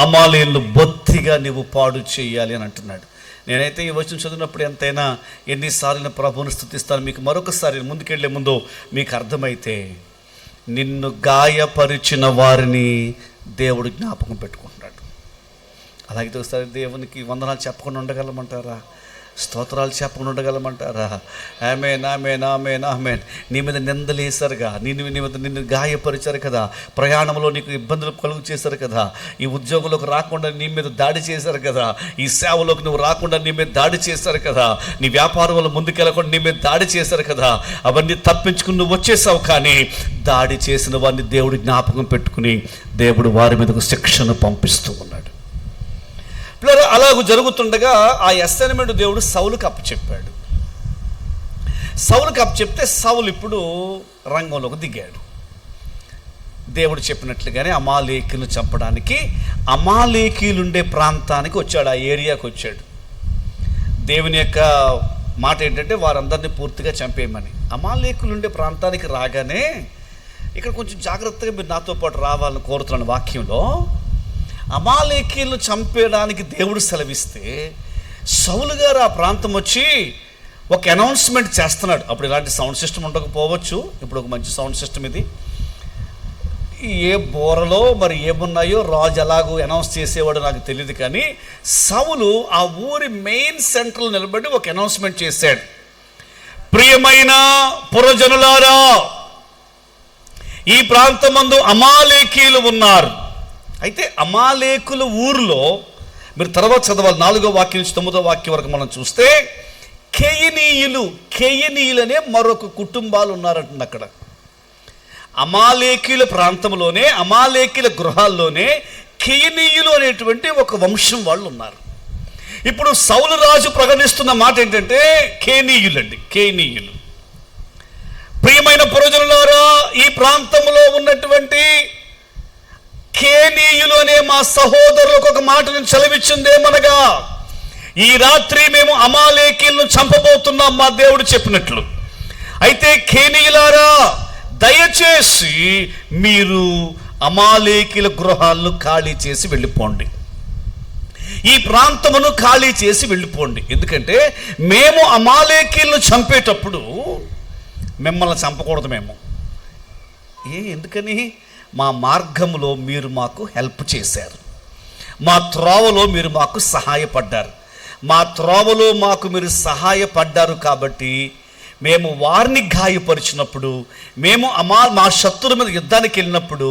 అమాలేయులను బొత్తిగా నీవు పాడు చేయాలి అని అంటున్నాడు. నేనైతే ఈ వచనం చదివినప్పుడు ఎంతైనా ఎన్నిసార్లు ప్రభువుని స్తుతిస్తాను. మీకు మరొకసారి ముందుకెళ్లే ముందు మీకు అర్థమైతే, నిన్ను గాయపరిచిన వారిని దేవుడు జ్ఞాపకం పెట్టుకుంటున్నాడు. అలాగే ఒకసారి దేవునికి వందనాలు చెప్పకుండా ఉండగలమంటారా? స్తోత్రాలు చెప్పకుండా ఉండగలమంటారా? ఆమేన్, ఆమేన్, ఆమేన్, ఆమేన్. నీ మీద నిందలు వేశారుగా, నిన్ను గాయపరిచారు కదా, ప్రయాణంలో నీకు ఇబ్బందులు కలుగు చేశారు కదా, ఈ ఉద్యోగంలోకి రాకుండా నీ మీద దాడి చేశారు కదా, ఈ సేవలోకి నువ్వు రాకుండా నీ మీద దాడి చేశారు కదా, నీ వ్యాపారంలో ముందుకెళ్ళకుండా నీ మీద దాడి చేశారు కదా, అవన్నీ తప్పించుకుని నువ్వు వచ్చేసావు. కానీ దాడి చేసిన వారిని దేవుడు జ్ఞాపకం పెట్టుకుని దేవుడు వారి మీదకు శిక్షను పంపిస్తూ ఉన్నాడు. అలాగూ జరుగుతుండగా ఆ అసైన్మెంట్ దేవుడు సౌలుకి అప్పచెప్పాడు. సౌలుకి అప్పచెప్తే సౌలు ఇప్పుడు రంగంలోకి దిగాడు. దేవుడు చెప్పినట్లుగానే అమాలేకీలను చంపడానికి అమాలేకీలుండే ప్రాంతానికి వచ్చాడు, ఆ ఏరియాకి వచ్చాడు. దేవుని యొక్క మాట ఏంటంటే వారందరినీ పూర్తిగా చంపేయమని. అమాలేకీలుండే ప్రాంతానికి రాగానే ఇక్కడ కొంచెం జాగ్రత్తగా మీరు నాతో పాటు రావాలని కోరుతున్నాను. వాక్యంలో అమాలేకీలను చంపేయడానికి దేవుడు సెలవిస్తే సౌలు గారు ఆ ప్రాంతం వచ్చి ఒక అనౌన్స్మెంట్ చేస్తున్నాడు. అప్పుడు ఇలాంటి సౌండ్ సిస్టమ్ ఉండకపోవచ్చు, ఇప్పుడు ఒక మంచి సౌండ్ సిస్టమ్ ఇది. ఏ బోరలో మరి ఏమున్నాయో రాజు ఎలాగో అనౌన్స్ చేసేవాడు నాకు తెలియదు. కానీ సౌలు ఆ ఊరి మెయిన్ సెంటర్లో నిలబడి ఒక అనౌన్స్మెంట్ చేశాడు. ప్రియమైన పురజనులారా, ఈ ప్రాంతమందు అమాలేకీలు ఉన్నారు. అయితే అమాలేకుల ఊరిలో మీరు తర్వాత చదవాలి, 4వ వాక్యం నుంచి 9వ వాక్యం వరకు మనం చూస్తే కేయనీయులు అనే మరొక కుటుంబాలు ఉన్నారంటుంది. అక్కడ అమాలేకీల ప్రాంతంలోనే, అమాలేకీల గృహాల్లోనే కేయనీయులు అనేటువంటి ఒక వంశం వాళ్ళు ఉన్నారు. ఇప్పుడు సౌలు రాజు ప్రకటిస్తున్న మాట ఏంటంటే కేనీయులు. ప్రియమైన పురజనులారా, ఈ ప్రాంతంలో ఉన్నటువంటి కేనీయులు అనే మా సహోదరులకు ఒక మాటను సెలవిచ్చిందేమనగా, ఈ రాత్రి మేము అమాలేకీలను చంపబోతున్నాం మా దేవుడు చెప్పినట్లు. అయితే కేనీయులారా, దయచేసి మీరు అమాలేకీల గృహాలను ఖాళీ చేసి వెళ్ళిపోండి, ఈ ప్రాంతమును ఖాళీ చేసి వెళ్ళిపోండి. ఎందుకంటే మేము అమాలేకీలను చంపేటప్పుడు మిమ్మల్ని చంపకూడదు. మేము ఎందుకని? మా మార్గంలో మీరు మాకు హెల్ప్ చేశారు, మా త్రోవలో మీరు మాకు సహాయపడ్డారు. మా త్రోవలో మాకు మీరు సహాయపడ్డారు కాబట్టి మేము వారిని గాయపరిచినప్పుడు, మేము మా శత్రువుల మీద యుద్ధానికి వెళ్ళినప్పుడు,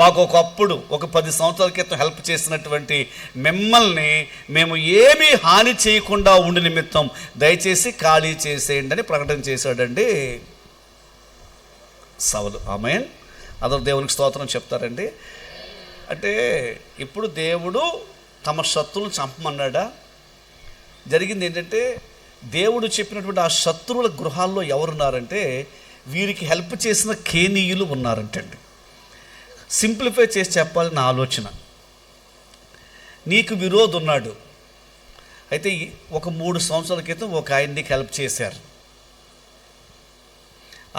మాకు ఒకప్పుడు ఒక 10 సంవత్సరాల క్రితం హెల్ప్ చేసినటువంటి మిమ్మల్ని మేము ఏమీ హాని చేయకుండా ఉండి నిమిత్తం దయచేసి ఖాళీ చేసేయండి అని ప్రకటన చేశాడండి సౌలు. ఆమేన్. అందరూ దేవునికి స్తోత్రం చెప్తారండి. అంటే ఇప్పుడు దేవుడు తమ శత్రువులను చంపమన్నాడా? జరిగింది ఏంటంటే, దేవుడు చెప్పినటువంటి ఆ శత్రువుల గృహాల్లో ఎవరున్నారంటే వీరికి హెల్ప్ చేసిన కేనీయులు ఉన్నారంటండి. సింప్లిఫై చేసి చెప్పాలని నా ఆలోచన. నీకు విరోధి ఉన్నాడు. అయితే ఒక 3 సంవత్సరాల క్రితం ఒక ఆయన నీకు హెల్ప్ చేశారు.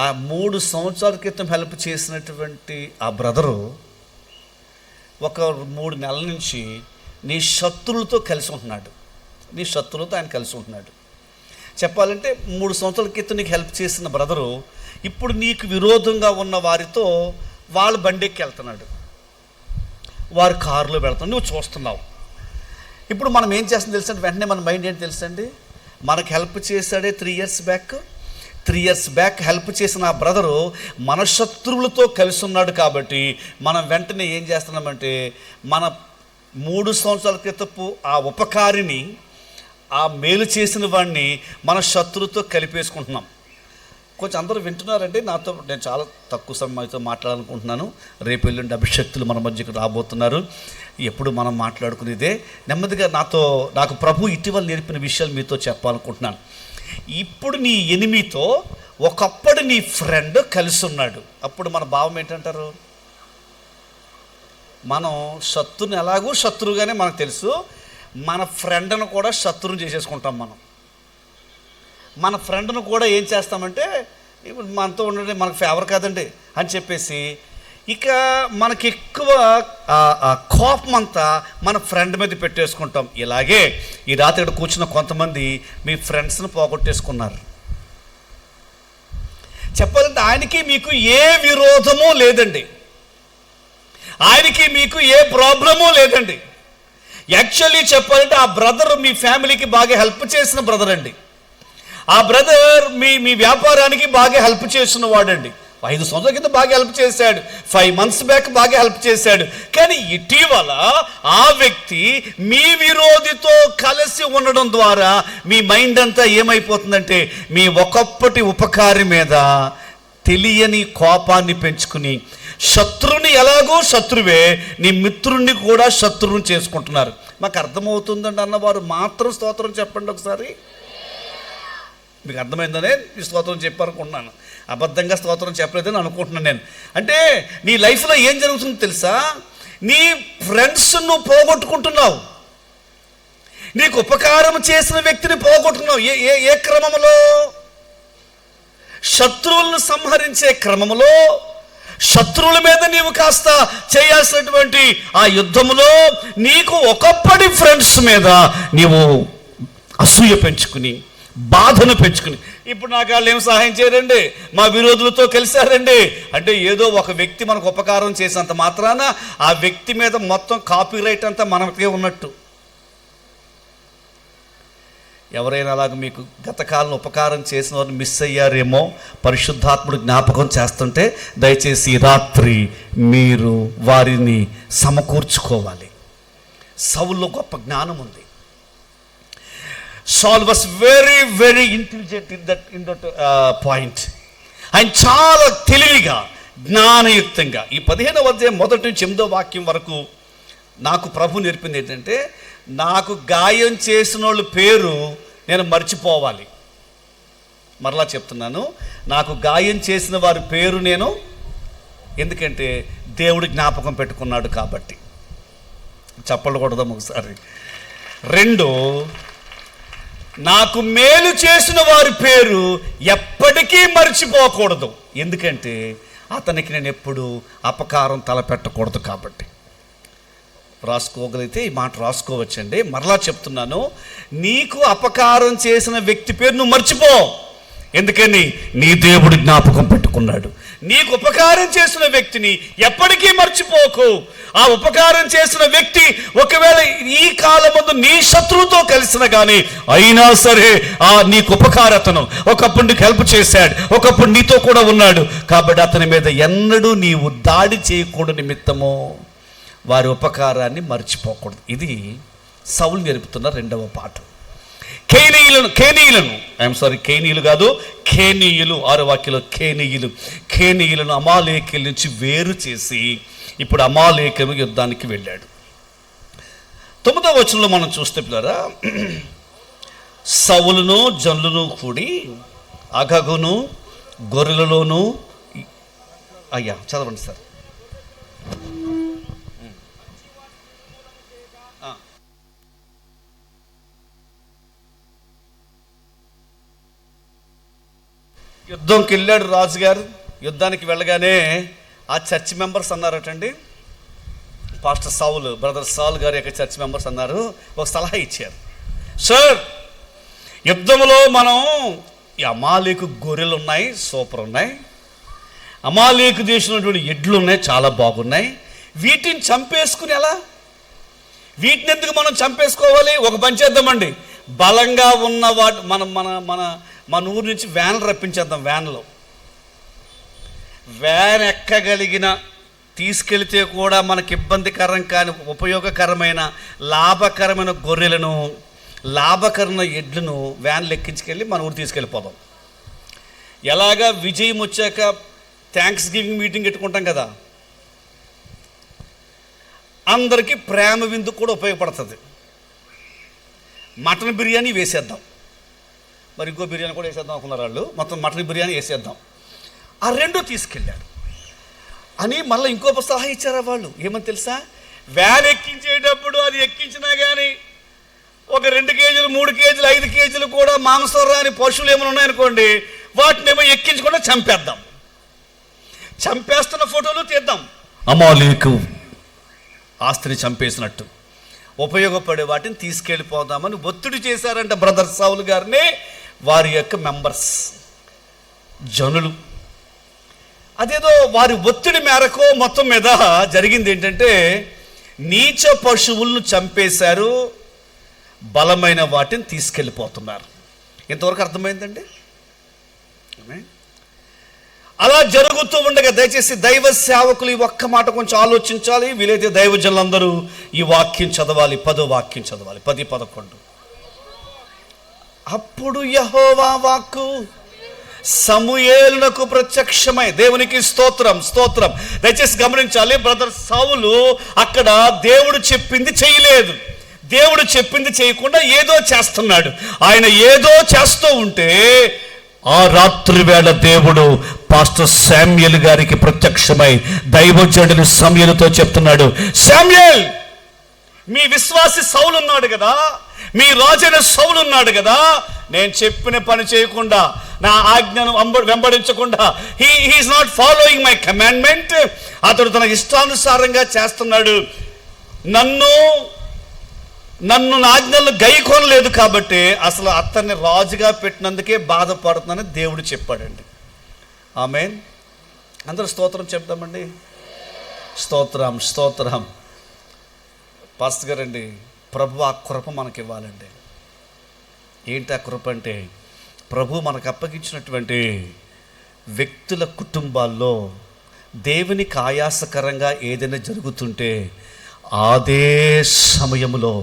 ఆ 3 సంవత్సరాల క్రితం హెల్ప్ చేసినటువంటి ఆ బ్రదరు ఒక 3 నెలల నుంచి నీ శత్రువులతో కలిసి ఉంటున్నాడు. నీ శత్రువులతో ఆయన కలిసి ఉంటున్నాడు. చెప్పాలంటే 3 సంవత్సరాల క్రితం నీకు హెల్ప్ చేసిన బ్రదరు ఇప్పుడు నీకు విరోధంగా ఉన్న వారితో వాళ్ళ బండికి వెళ్తున్నాడు, వారి కారులో వెళ్తున్నాడు, నువ్వు చూస్తున్నావు. ఇప్పుడు మనం ఏం చేస్తాం తెలుసండి? వెంటనే మన మైండ్ ఏంటి తెలుసండి? మనకు హెల్ప్ చేశాడే 3 ఇయర్స్ బ్యాక్ హెల్ప్ చేసిన ఆ బ్రదరు మన శత్రువులతో కలిసి ఉన్నాడు కాబట్టి మనం వెంటనే ఏం చేస్తున్నామంటే మన 3 సంవత్సరాల క్రితపు ఆ ఉపకారిని, ఆ మేలు చేసిన వాడిని మన శత్రువుతో కలిపేసుకుంటున్నాం. కొంచెం అందరూ వింటున్నారండి నాతో. నేను చాలా తక్కువ సమయంతో మాట్లాడాలనుకుంటున్నాను. రేపు ఎల్లుండి అభిషక్తులు మన మధ్యకు రాబోతున్నారు. ఎప్పుడు మనం మాట్లాడుకునేదే. నెమ్మదిగా నాకు ప్రభు ఇటీవల నేర్పిన విషయాలు మీతో చెప్పాలనుకుంటున్నాను. ఇప్పుడు నీ ఎనిమితో ఒకప్పుడు నీ ఫ్రెండ్ కలిసి ఉన్నాడు. అప్పుడు మన భావం ఏంటంటారు? మనం శత్రువుని ఎలాగూ శత్రువుగానే మనకు తెలుసు, మన ఫ్రెండ్ను కూడా శత్రువుని చేసేసుకుంటాం. మన ఫ్రెండ్ను కూడా ఏం చేస్తామంటే ఇప్పుడు మనతో ఉండే మనకు ఫేవర్ కాదండి అని చెప్పేసి ఇక మనకి ఎక్కువ కోపం అంతా మన ఫ్రెండ్ మీద పెట్టేసుకుంటాం. ఇలాగే ఈ రాత్రి ఇక్కడ కూర్చున్న కొంతమంది మీ ఫ్రెండ్స్ని పోగొట్టేసుకున్నారు. చెప్పాలంటే ఆయనకి మీకు ఏ విరోధము లేదండి, ఆయనకి మీకు ఏ ప్రాబ్లము లేదండి. యాక్చువల్లీ చెప్పాలంటే ఆ బ్రదర్ మీ ఫ్యామిలీకి బాగా హెల్ప్ చేసిన బ్రదర్ అండి. ఆ బ్రదర్ మీ వ్యాపారానికి బాగా హెల్ప్ చేసిన వాడండి. 5 సంవత్సరాల కింద బాగా హెల్ప్ చేశాడు, 5 months బ్యాక్ బాగా హెల్ప్ చేశాడు. కానీ ఇటీవల ఆ వ్యక్తి మీ విరోధితో కలిసి ఉండడం ద్వారా మీ మైండ్ అంతా ఏమైపోతుందంటే మీ ఒకప్పటి ఉపకారి మీద తెలియని కోపాన్ని పెంచుకుని శత్రువుని ఎలాగో శత్రువే నీ మిత్రుణ్ణి కూడా శత్రువుని చేసుకుంటున్నారు. మాకు అర్థమవుతుందండి అన్నవారు మాత్రం స్తోత్రం చెప్పండి ఒకసారి. మీకు అర్థమైందనే ఈ స్తోత్రం చెప్పారనుకుంటున్నాను, అబద్ధంగా స్తోత్రం చెప్పలేదని అనుకుంటున్నాను నేను. అంటే నీ లైఫ్లో ఏం జరుగుతుందో తెలుసా? నీ ఫ్రెండ్స్ నువ్వు పోగొట్టుకుంటున్నావు, నీకు ఉపకారం చేసిన వ్యక్తిని పోగొట్టుకున్నావు. ఏ క్రమంలో? శత్రువులను సంహరించే క్రమంలో, శత్రువుల మీద నీవు కాస్త చేయాల్సినటువంటి ఆ యుద్ధములో నీకు ఒకప్పటి ఫ్రెండ్స్ మీద నీవు అసూయ పెంచుకుని, బాధను పెంచుకుని, ఇప్పుడు నాకు వాళ్ళు ఏం సహాయం చేయరండి, మా విరోధులతో కలిశారండి అంటే ఏదో ఒక వ్యక్తి మనకు ఉపకారం చేసినంత మాత్రాన ఆ వ్యక్తి మీద మొత్తం కాపీరైట్ అంతా మనకే ఉన్నట్టు. ఎవరైనా అలాగ మీకు గతకాలం ఉపకారం చేసిన వారిని మిస్ అయ్యారేమో, పరిశుద్ధాత్ముడు జ్ఞాపకం చేస్తుంటే దయచేసి రాత్రి మీరు వారిని సమకూర్చుకోవాలి. సౌల్లో గొప్ప జ్ఞానం ఉంది. Saul was very, very intelligent in that point. ఆయన చాలా తెలివిగా, జ్ఞానయుక్తంగా ఈ 15వ అధ్యాయం 1-8 వరకు నాకు ప్రభు నేర్పింది ఏంటంటే, నాకు గాయం చేసిన వాళ్ళ పేరు నేను మర్చిపోవాలి. మరలా చెప్తున్నాను, నాకు గాయం చేసిన వారి పేరు నేను, ఎందుకంటే దేవుడు జ్ఞాపకం పెట్టుకున్నాడు కాబట్టి. చెప్పలు కొడదాం ఒకసారి. 2, నాకు మేలు చేసిన వారి పేరు ఎప్పటికీ మర్చిపోకూడదు, ఎందుకంటే అతనికి నేను ఎప్పుడు అపకారం తలపెట్టకూడదు కాబట్టి. రాసుకోగలిగితే ఈ మాట రాసుకోవచ్చండి. మరలా చెప్తున్నాను, నీకు అపకారం చేసిన వ్యక్తి పేరు నువ్వు మర్చిపో, ఎందుకని నీ దేవుడు జ్ఞాపకం పెట్టుకున్నాడు. నీకు ఉపకారం చేసిన వ్యక్తిని ఎప్పటికీ మర్చిపోకు. ఆ ఉపకారం చేసిన వ్యక్తి ఒకవేళ ఈ కాలమందు నీ శత్రువుతో కలిసిన కానీ అయినా సరే నీకు ఉపకారతను ఒకప్పుడు నీకు హెల్ప్ చేశాడు, ఒకప్పుడు నీతో కూడా ఉన్నాడు కాబట్టి అతని మీద ఎన్నడూ నీవు దాడి చేయకూడదు నిమిత్తము వారి ఉపకారాన్ని మర్చిపోకూడదు. ఇది సౌలు నేర్పుతున్న 2వ పాఠం. కేనీయులు 6వ వాక్యంలో కేనీయులను అమాలేకుల నుంచి వేరు చేసి ఇప్పుడు అమాలేకులు యుద్ధానికి వెళ్ళాడు. 9వ వచనంలో మనం చూస్తే పిల్లరా, సౌలును జనులను కూడి అగగును గొర్రెలలోను, అయ్యా చదవండి సార్. యుద్ధంకి వెళ్ళాడు రాజుగారు. యుద్ధానికి వెళ్ళగానే ఆ చర్చ్ మెంబర్స్ అన్నారటండి, పాస్టర్ సౌల్, బ్రదర్ సౌల్ గారి యొక్క చర్చ్ మెంబర్స్ అన్నారు, ఒక సలహా ఇచ్చారు. సార్, యుద్ధంలో మనం ఈ అమాలేకు గొర్రెలు ఉన్నాయి, సూపర్ ఉన్నాయి, అమాలేకు దేశంలో ఎడ్లు ఉన్నాయి, చాలా బాగున్నాయి, వీటిని చంపేసుకుని ఎలా? వీటిని ఎందుకు మనం చంపేసుకోవాలి? ఒక పని చేద్దామండి, బలంగా ఉన్న వాటి మన ఊరు నుంచి వ్యాన్లు రప్పించేద్దాం. వ్యాన్ ఎక్కగలిగిన, తీసుకెళ్తే కూడా మనకి ఇబ్బందికరం కాని ఉపయోగకరమైన లాభకరమైన గొర్రెలను, లాభకరమైన ఎడ్లను వ్యాన్లు ఎక్కించుకెళ్ళి మన ఊరు తీసుకెళ్ళిపోదాం. ఎలాగా విజయం వచ్చాక థ్యాంక్స్ గివింగ్ మీటింగ్ పెట్టుకుంటాం కదా, అందరికీ ప్రేమ విందుకు కూడా ఉపయోగపడుతుంది. మటన్ బిర్యానీ వేసేద్దాం, మరి ఇంకో బిర్యానీ కూడా వేసేద్దాం అనుకున్నారు వాళ్ళు, మొత్తం మటన్ బిర్యానీ వేసేద్దాం. ఆ 2 తీసుకెళ్ళాడు అని మళ్ళీ ఇంకో సలహా ఇచ్చారా వాళ్ళు. ఏమని తెలుసా? వ్యాన్ ఎక్కించేటప్పుడు అది ఎక్కించినా కానీ ఒక 2 కేజీలు 3 కేజీలు 5 కేజీలు కూడా మాంసం రాని పశువులు ఏమైనా ఉన్నాయనుకోండి, వాటిని ఏమో ఎక్కించకుండా చంపేద్దాం, చంపేస్తున్న ఫోటోలు తీద్దాం, అమాలేకు ఆస్తిని చంపేసినట్టు ఉపయోగపడే వాటిని తీసుకెళ్ళిపోదామని ఒత్తిడి చేశారంట బ్రదర్ సౌల్ గారిని వారి యొక్క మెంబర్స్, జనులు. అదేదో వారి ఒత్తిడి మేరకు మొత్తం మీద జరిగింది ఏంటంటే, నీచ పశువులను చంపేశారు, బలమైన వాటిని తీసుకెళ్ళిపోతున్నారు. ఇంతవరకు అర్థమైందండి. అలా జరుగుతూ ఉండగా దయచేసి దైవ సేవకులు ఈ ఒక్క మాట కొంచెం ఆలోచించాలి. వీలైతే దైవజనులందరూ ఈ వాక్యం చదవాలి. 10వ వాక్యం చదవాలి, 10, 11. అప్పుడు యెహోవా వాక్కు సమూయేలునకు ప్రత్యక్షమై, దేవునికి స్తోత్రం స్తోత్రం. దయచేసి గమనించాలి, బ్రదర్ సౌలు అక్కడ దేవుడు చెప్పింది చేయలేదు, దేవుడు చెప్పింది చేయకుండా ఏదో చేస్తున్నాడు. ఆయన ఏదో చేస్తూ ఉంటే ఆ రాత్రి వేళ దేవుడు పాస్టర్ శామ్యూయల్ గారికి ప్రత్యక్షమై దైవజనుడు సమూయేలుతో చెప్తున్నాడు, శామ్యూయల్, మీ విశ్వాసి సౌలు ఉన్నాడు కదా, మీ రాజైన సౌలు ఉన్నాడు కదా, నేను చెప్పిన పని చేయకుండా, నా ఆజ్ఞను వెంబడించకుండా, he is not following my commandment, అతడు తన ఇష్టానుసారంగా చేస్తున్నాడు, నన్ను నా ఆజ్ఞలను గైకొనలేదు కాబట్టి అసలు అతన్ని రాజుగా పెట్టినందుకే బాధపడుతుందని దేవుడు చెప్పాడండి. ఆమేన్. అందరూ స్తోత్రం చెప్తామండి. స్తోత్రం స్తోత్రం. పాస్టర్ గారండి, ప్రభు ఆ కృప మనకి ఇవ్వాలండి. ఏంటి ఆ కృప అంటే, ప్రభు మనకు అప్పగించినటువంటి వ్యక్తుల కుటుంబాల్లో దేవునికి ఆయాసకరంగా ఏదైనా జరుగుతుంటే అదే సమయంలో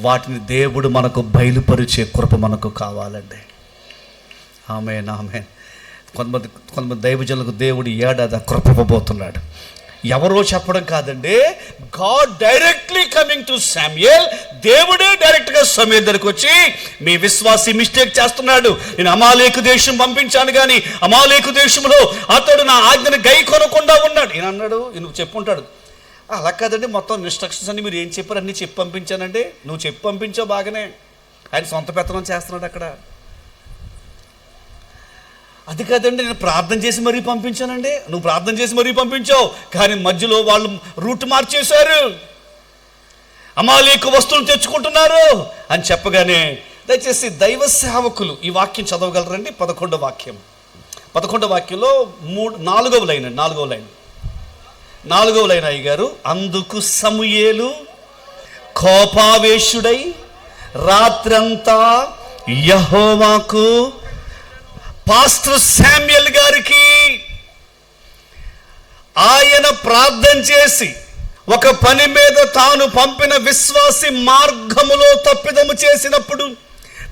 వాటిని దేవుడు మనకు బయలుపరిచే కృప మనకు కావాలండి. ఆమేన్ ఆమేన్. కొంతమంది దైవజనులకు దేవుడు ఏడాది కృప ఇవ్వబోతున్నాడు. ఎవరో చెప్పడం కాదండి, God directly coming to Samuel. దేవుడే డైరెక్ట్గా సమూయేలు దగ్గరికి వచ్చి, మీ విశ్వాసి మిస్టేక్ చేస్తున్నాడు, నేను అమాలేకు దేశం పంపించాను కానీ అమాలేకు దేశంలో అతడు నా ఆజ్ఞను గై కొనకుండా ఉన్నాడు. ఈయన అన్నాడు, నువ్వు చెప్పుంటాడు, అలా కాదండి, మొత్తం ఇన్స్ట్రక్షన్స్ అన్ని మీరు ఏం చెప్పారు అన్నీ చెప్పి పంపించానండి. నువ్వు చెప్పి పంపించావు బాగానే, ఆయన సొంత పెత్తనం చేస్తున్నాడు అక్కడ. అది కాదండి, నేను ప్రార్థన చేసి మరీ పంపించానండి. నువ్వు ప్రార్థన చేసి మరీ పంపించావు, కానీ మధ్యలో వాళ్ళు రూట్ మార్చేశారు, అమాలేకు వస్తువులు తెచ్చుకుంటున్నారు అని చెప్పగానే, దయచేసి దైవ సేవకులు ఈ వాక్యం చదవగలరండి. 11వ వాక్యం, 11వ వాక్యంలో 4వ లైన్ అయ్యగారు. అందుకు సమూయేలు కోపావేశుడై రాత్రంతా యెహోవాకు, పాస్టర్ శామ్యూయల్ గారికి ఆయన ప్రార్థన చేసి ఒక పని మీద తాను పంపిన విశ్వాసి మార్గములో తప్పిదము చేసినప్పుడు,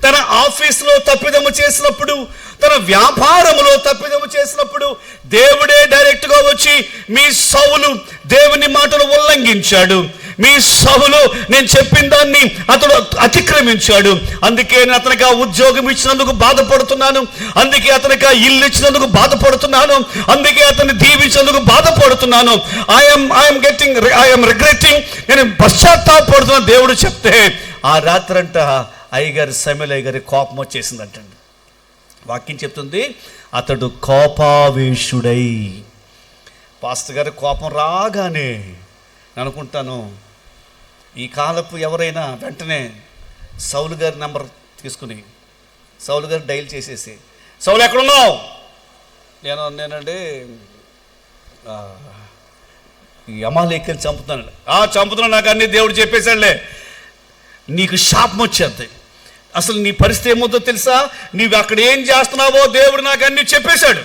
తన ఆఫీసులో తప్పిదము చేసినప్పుడు, తన వ్యాపారములో తప్పిదము చేసినప్పుడు దేవుడే డైరెక్ట్గా వచ్చి, మీ సౌలు దేవుని మాటను ఉల్లంఘించాడు, మీ సౌలు నేను చెప్పిన దాన్ని అతడు అతిక్రమించాడు, అందుకే నేను అతనికి ఆ ఉద్యోగం ఇచ్చినందుకు బాధపడుతున్నాను, అందుకే అతనికి ఆ ఇల్లు ఇచ్చినందుకు బాధపడుతున్నాను, అందుకే అతన్ని దీవించినందుకు బాధపడుతున్నాను, ఐఎమ్ రిగ్రెటింగ్, నేను పశ్చాత్తాపడుతున్నాను దేవుడు చెప్తే, ఆ రాత్రంట అయ్యగారు సమూయేలు అయ్యగారి కోపం వచ్చేసిందంటండి. వాక్యం చెప్తుంది, అతడు కోపావేశుడై. పాస్టర్ గారి కోపం రాగానే నేను అనుకుంటాను, ఈ కాలపు ఎవరైనా వెంటనే సౌలు గారి నెంబర్ తీసుకుని సౌలు గారు డైల్ చేసేసి, సౌలు ఎక్కడున్నావు, నేనండి ఈ అమాలేకుని చంపుతున్నాను. చంపుతున్నాను, నాకు అన్ని దేవుడు చెప్పేశాడులే. నీకు శాపం వచ్చేది. అసలు నీ పరిస్థితి ఏమవుతుందో తెలుసా, నీవు అక్కడ ఏం చేస్తున్నావో దేవుడు నాకు అన్ని చెప్పేశాడు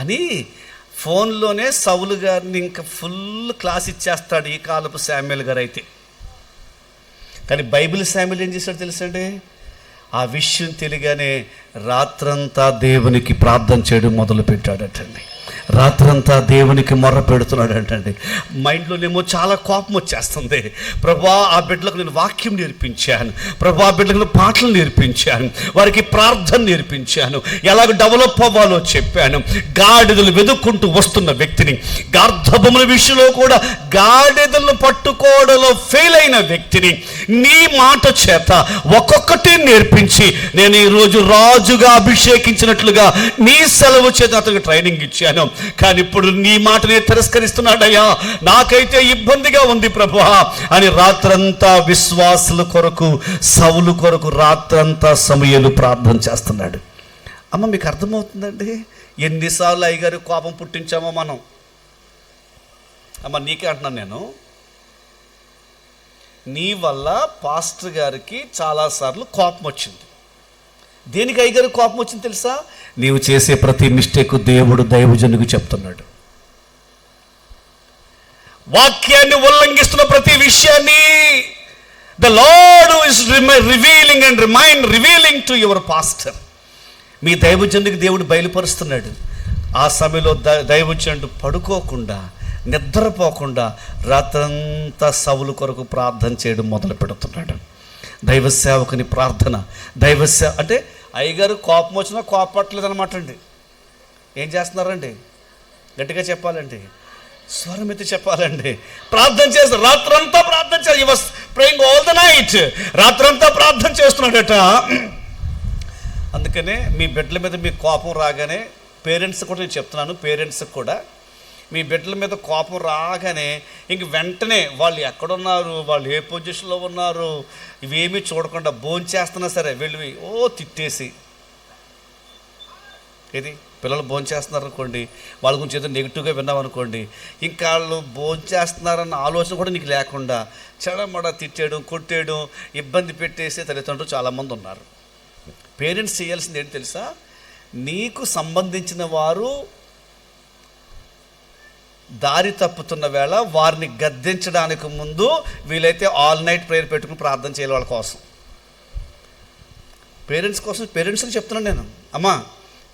అని ఫోన్లోనే సౌలు గారిని ఇంకా ఫుల్ క్లాస్ ఇచ్చేస్తాడు ఈ కాలపు శామ్యూయల్ గారు అయితే. కానీ బైబిల్ శామ్యూయల్ ఏం చేశాడు తెలుసండి, ఆ విషయం తెలియగానే రాత్రంతా దేవునికి ప్రార్థన చేయడం మొదలు పెట్టాడటండి. రాత్రంతా దేవునికి మొర్ర పెడుతున్నాడు అంటండి. మైండ్లోనేమో చాలా కోపం వచ్చేస్తుంది. ప్రభా, ఆ బిడ్డలకు నేను వాక్యం నేర్పించాను, ప్రభా ఆ బిడ్డలకు నేను పాటలు నేర్పించాను, వారికి ప్రార్థన నేర్పించాను, ఎలాగ డెవలప్ అవ్వాలో చెప్పాను. గాడిదలు వెతుక్కుంటూ వస్తున్న వ్యక్తిని, గార్ధబముల విషయంలో కూడా గాడిదలను పట్టుకోవడంలో ఫెయిల్ అయిన వ్యక్తిని నీ మాట చేత ఒక్కొక్కటి నేర్పించి నేను ఈరోజు రాజుగా అభిషేకించినట్లుగా నీ సెలవు చేత అతనికి ట్రైనింగ్ ఇచ్చాను. కానీ ఇప్పుడు నీ మాటనే తిరస్కరిస్తున్నాడయ్యా, నాకైతే ఇబ్బందిగా ఉంది ప్రభువా అని రాత్రంతా విశ్వాసుల కొరకు, సౌలు కొరకు రాత్రంతా సమూయేలు ప్రార్థన చేస్తున్నాడు. అమ్మ, మీకు అర్థమవుతుందండి ఎన్నిసార్లు అయ్యగారు కోపం పుట్టించామో మనం? అమ్మ, నీకే అంటున్నాను నేను, నీ వల్ల పాస్టర్ గారికి చాలాసార్లు కోపం వచ్చింది. దేనికి అయ్యగారికి కోపం వచ్చింది తెలుసా? నీవు చేసే ప్రతి మిస్టేక్ దేవుడు దైవజనుడికి చెప్తున్నాడు. వాక్యాన్ని ఉల్లంఘిస్తున్న ప్రతి విషయాన్ని the Lord is revealing and revealing to your pastor. మీ దైవజనుడికి దేవుడు బయలుపరుస్తున్నాడు. ఆ సమయంలో దైవజనుడు పడుకోకుండా, నిద్రపోకుండా రాత్రంతా సౌలు కొరకు ప్రార్థన చేయడం మొదలు పెడుతున్నాడు. దైవ సేవకుని ప్రార్థన, అంటే అయ్యగారు కోపం వచ్చినా కోపట్లేదు అనమాట అండి. ఏం చేస్తున్నారండి? గట్టిగా చెప్పాలండి, స్వరం ఎత్తి చెప్పాలండి. ప్రార్థన చేస్తారు, రాత్రంతా ప్రార్థన చేస్తారు. He was praying all the night. రాత్రంతా ప్రార్థన చేస్తున్నాడట. అందుకనే మీ బిడ్డల మీద మీ కోపం రాగానే, పేరెంట్స్ కూడా నేను చెప్తున్నాను, పేరెంట్స్కి కూడా మీ బిడ్డల మీద కోపం రాగానే ఇంక వెంటనే వాళ్ళు ఎక్కడున్నారు, వాళ్ళు ఏ పొజిషన్లో ఉన్నారు, ఇవేమీ చూడకుండా భోంచేస్తున్నా సరే వెళ్ళి తిట్టేసి, ఇది పిల్లలు భోంచేస్తున్నారు అనుకోండి, వాళ్ళ గురించి ఏదో నెగిటివ్గా విన్నామనుకోండి, ఇంకా వాళ్ళు భోంచేస్తున్నారన్న ఆలోచన కూడా నీకు లేకుండా చెడమడ తిట్టేయడం, కొట్టేయడం, ఇబ్బంది పెట్టేసే తల్లిదండ్రులు చాలామంది ఉన్నారు. పేరెంట్స్ చేయాల్సింది ఏంటి తెలుసా? నీకు సంబంధించిన వారు దారి తప్పుతున్న వేళ వారిని గద్దించడానికి ముందు వీలైతే ఆల్ నైట్ ప్రేయర్ పెట్టుకుని ప్రార్థన చేయాలి వాళ్ళ కోసం. పేరెంట్స్ కోసం, పేరెంట్స్కి చెప్తున్నాను నేను, అమ్మా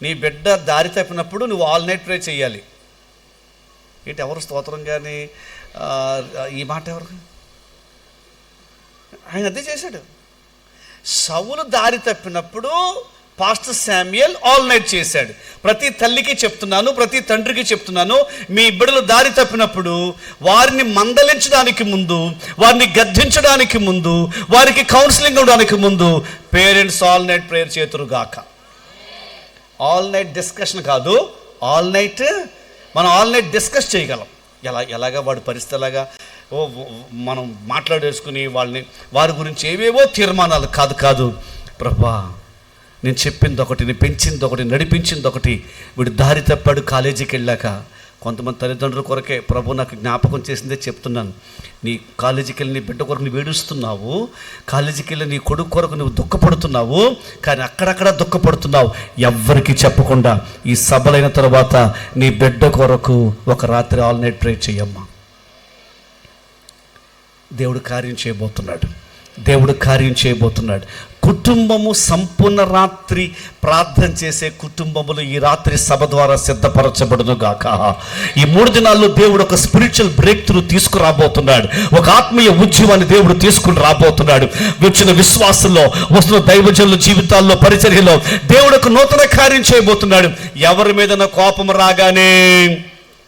నీ బిడ్డ దారి తప్పినప్పుడు నువ్వు ఆల్ నైట్ ప్రేయర్ చేయాలి. ఏంటి ఎవరు స్తోత్రం కానీ ఈ మాట ఎవరు? ఆయన అదే చేశాడు. సౌలు దారి తప్పినప్పుడు పాస్టర్ శామ్యుయల్ ఆల్ నైట్ చేశాడు. ప్రతి తల్లికి చెప్తున్నాను, ప్రతి తండ్రికి చెప్తున్నాను, మీ బిడ్డలు దారి తప్పినప్పుడు వారిని మందలించడానికి ముందు, వారిని గద్దించడానికి ముందు, వారికి కౌన్సిలింగ్ ఇవ్వడానికి ముందు పేరెంట్స్ ఆల్ నైట్ ప్రేయర్ చేతురుగాక. ఆల్ నైట్ డిస్కషన్ కాదు, ఆల్ నైట్ మనం ఆల్ నైట్ డిస్కస్ చేయగలం. ఎలాగా వాడి పరిస్థితి ఎలాగా మనం మాట్లాడేసుకుని వారి గురించి ఏవేవో తీర్మానాలు కాదు. ప్రభా నేను చెప్పింది ఒకటి, నేను పెంచింది ఒకటి, నడిపించింది ఒకటి, వీడు దారి తప్పాడు కాలేజీకి వెళ్ళాక. కొంతమంది తల్లిదండ్రుల కొరకే ప్రభు నాకు జ్ఞాపకం చేసిందే చెప్తున్నాను. నీ కాలేజీకి వెళ్ళి నీ బిడ్డ కొరకు నువ్వు ఏడుస్తున్నావు, కాలేజీకి వెళ్ళి నీ కొడుకు కొరకు నువ్వు దుఃఖపడుతున్నావు, కానీ అక్కడక్కడ దుఃఖపడుతున్నావు. ఎవ్వరికి చెప్పకుండా ఈ సభలైన తర్వాత నీ బిడ్డ కొరకు ఒక రాత్రి ఆల్ నైట్ ప్రే చేయమ్మా. దేవుడు కార్యం చేయబోతున్నాడు. కుటుంబము సంపూర్ణ రాత్రి ప్రార్థన చేసే కుటుంబములు ఈ రాత్రి సభ ద్వారా సిద్ధపరచబడును గాక. ఈ 3 దినాల్లో దేవుడు ఒక స్పిరిచువల్ బ్రేక్ త్రూ తీసుకురాబోతున్నాడు. ఒక ఆత్మీయ ఉద్యమాన్ని దేవుడు తీసుకుని రాబోతున్నాడు. వచ్చిన విశ్వాసంలో, వస్తున్న దైవజనుల జీవితాల్లో, పరిచర్యలో దేవుడు ఒక నూతన కార్యం చేయబోతున్నాడు. ఎవరి మీద కోపం రాగానే,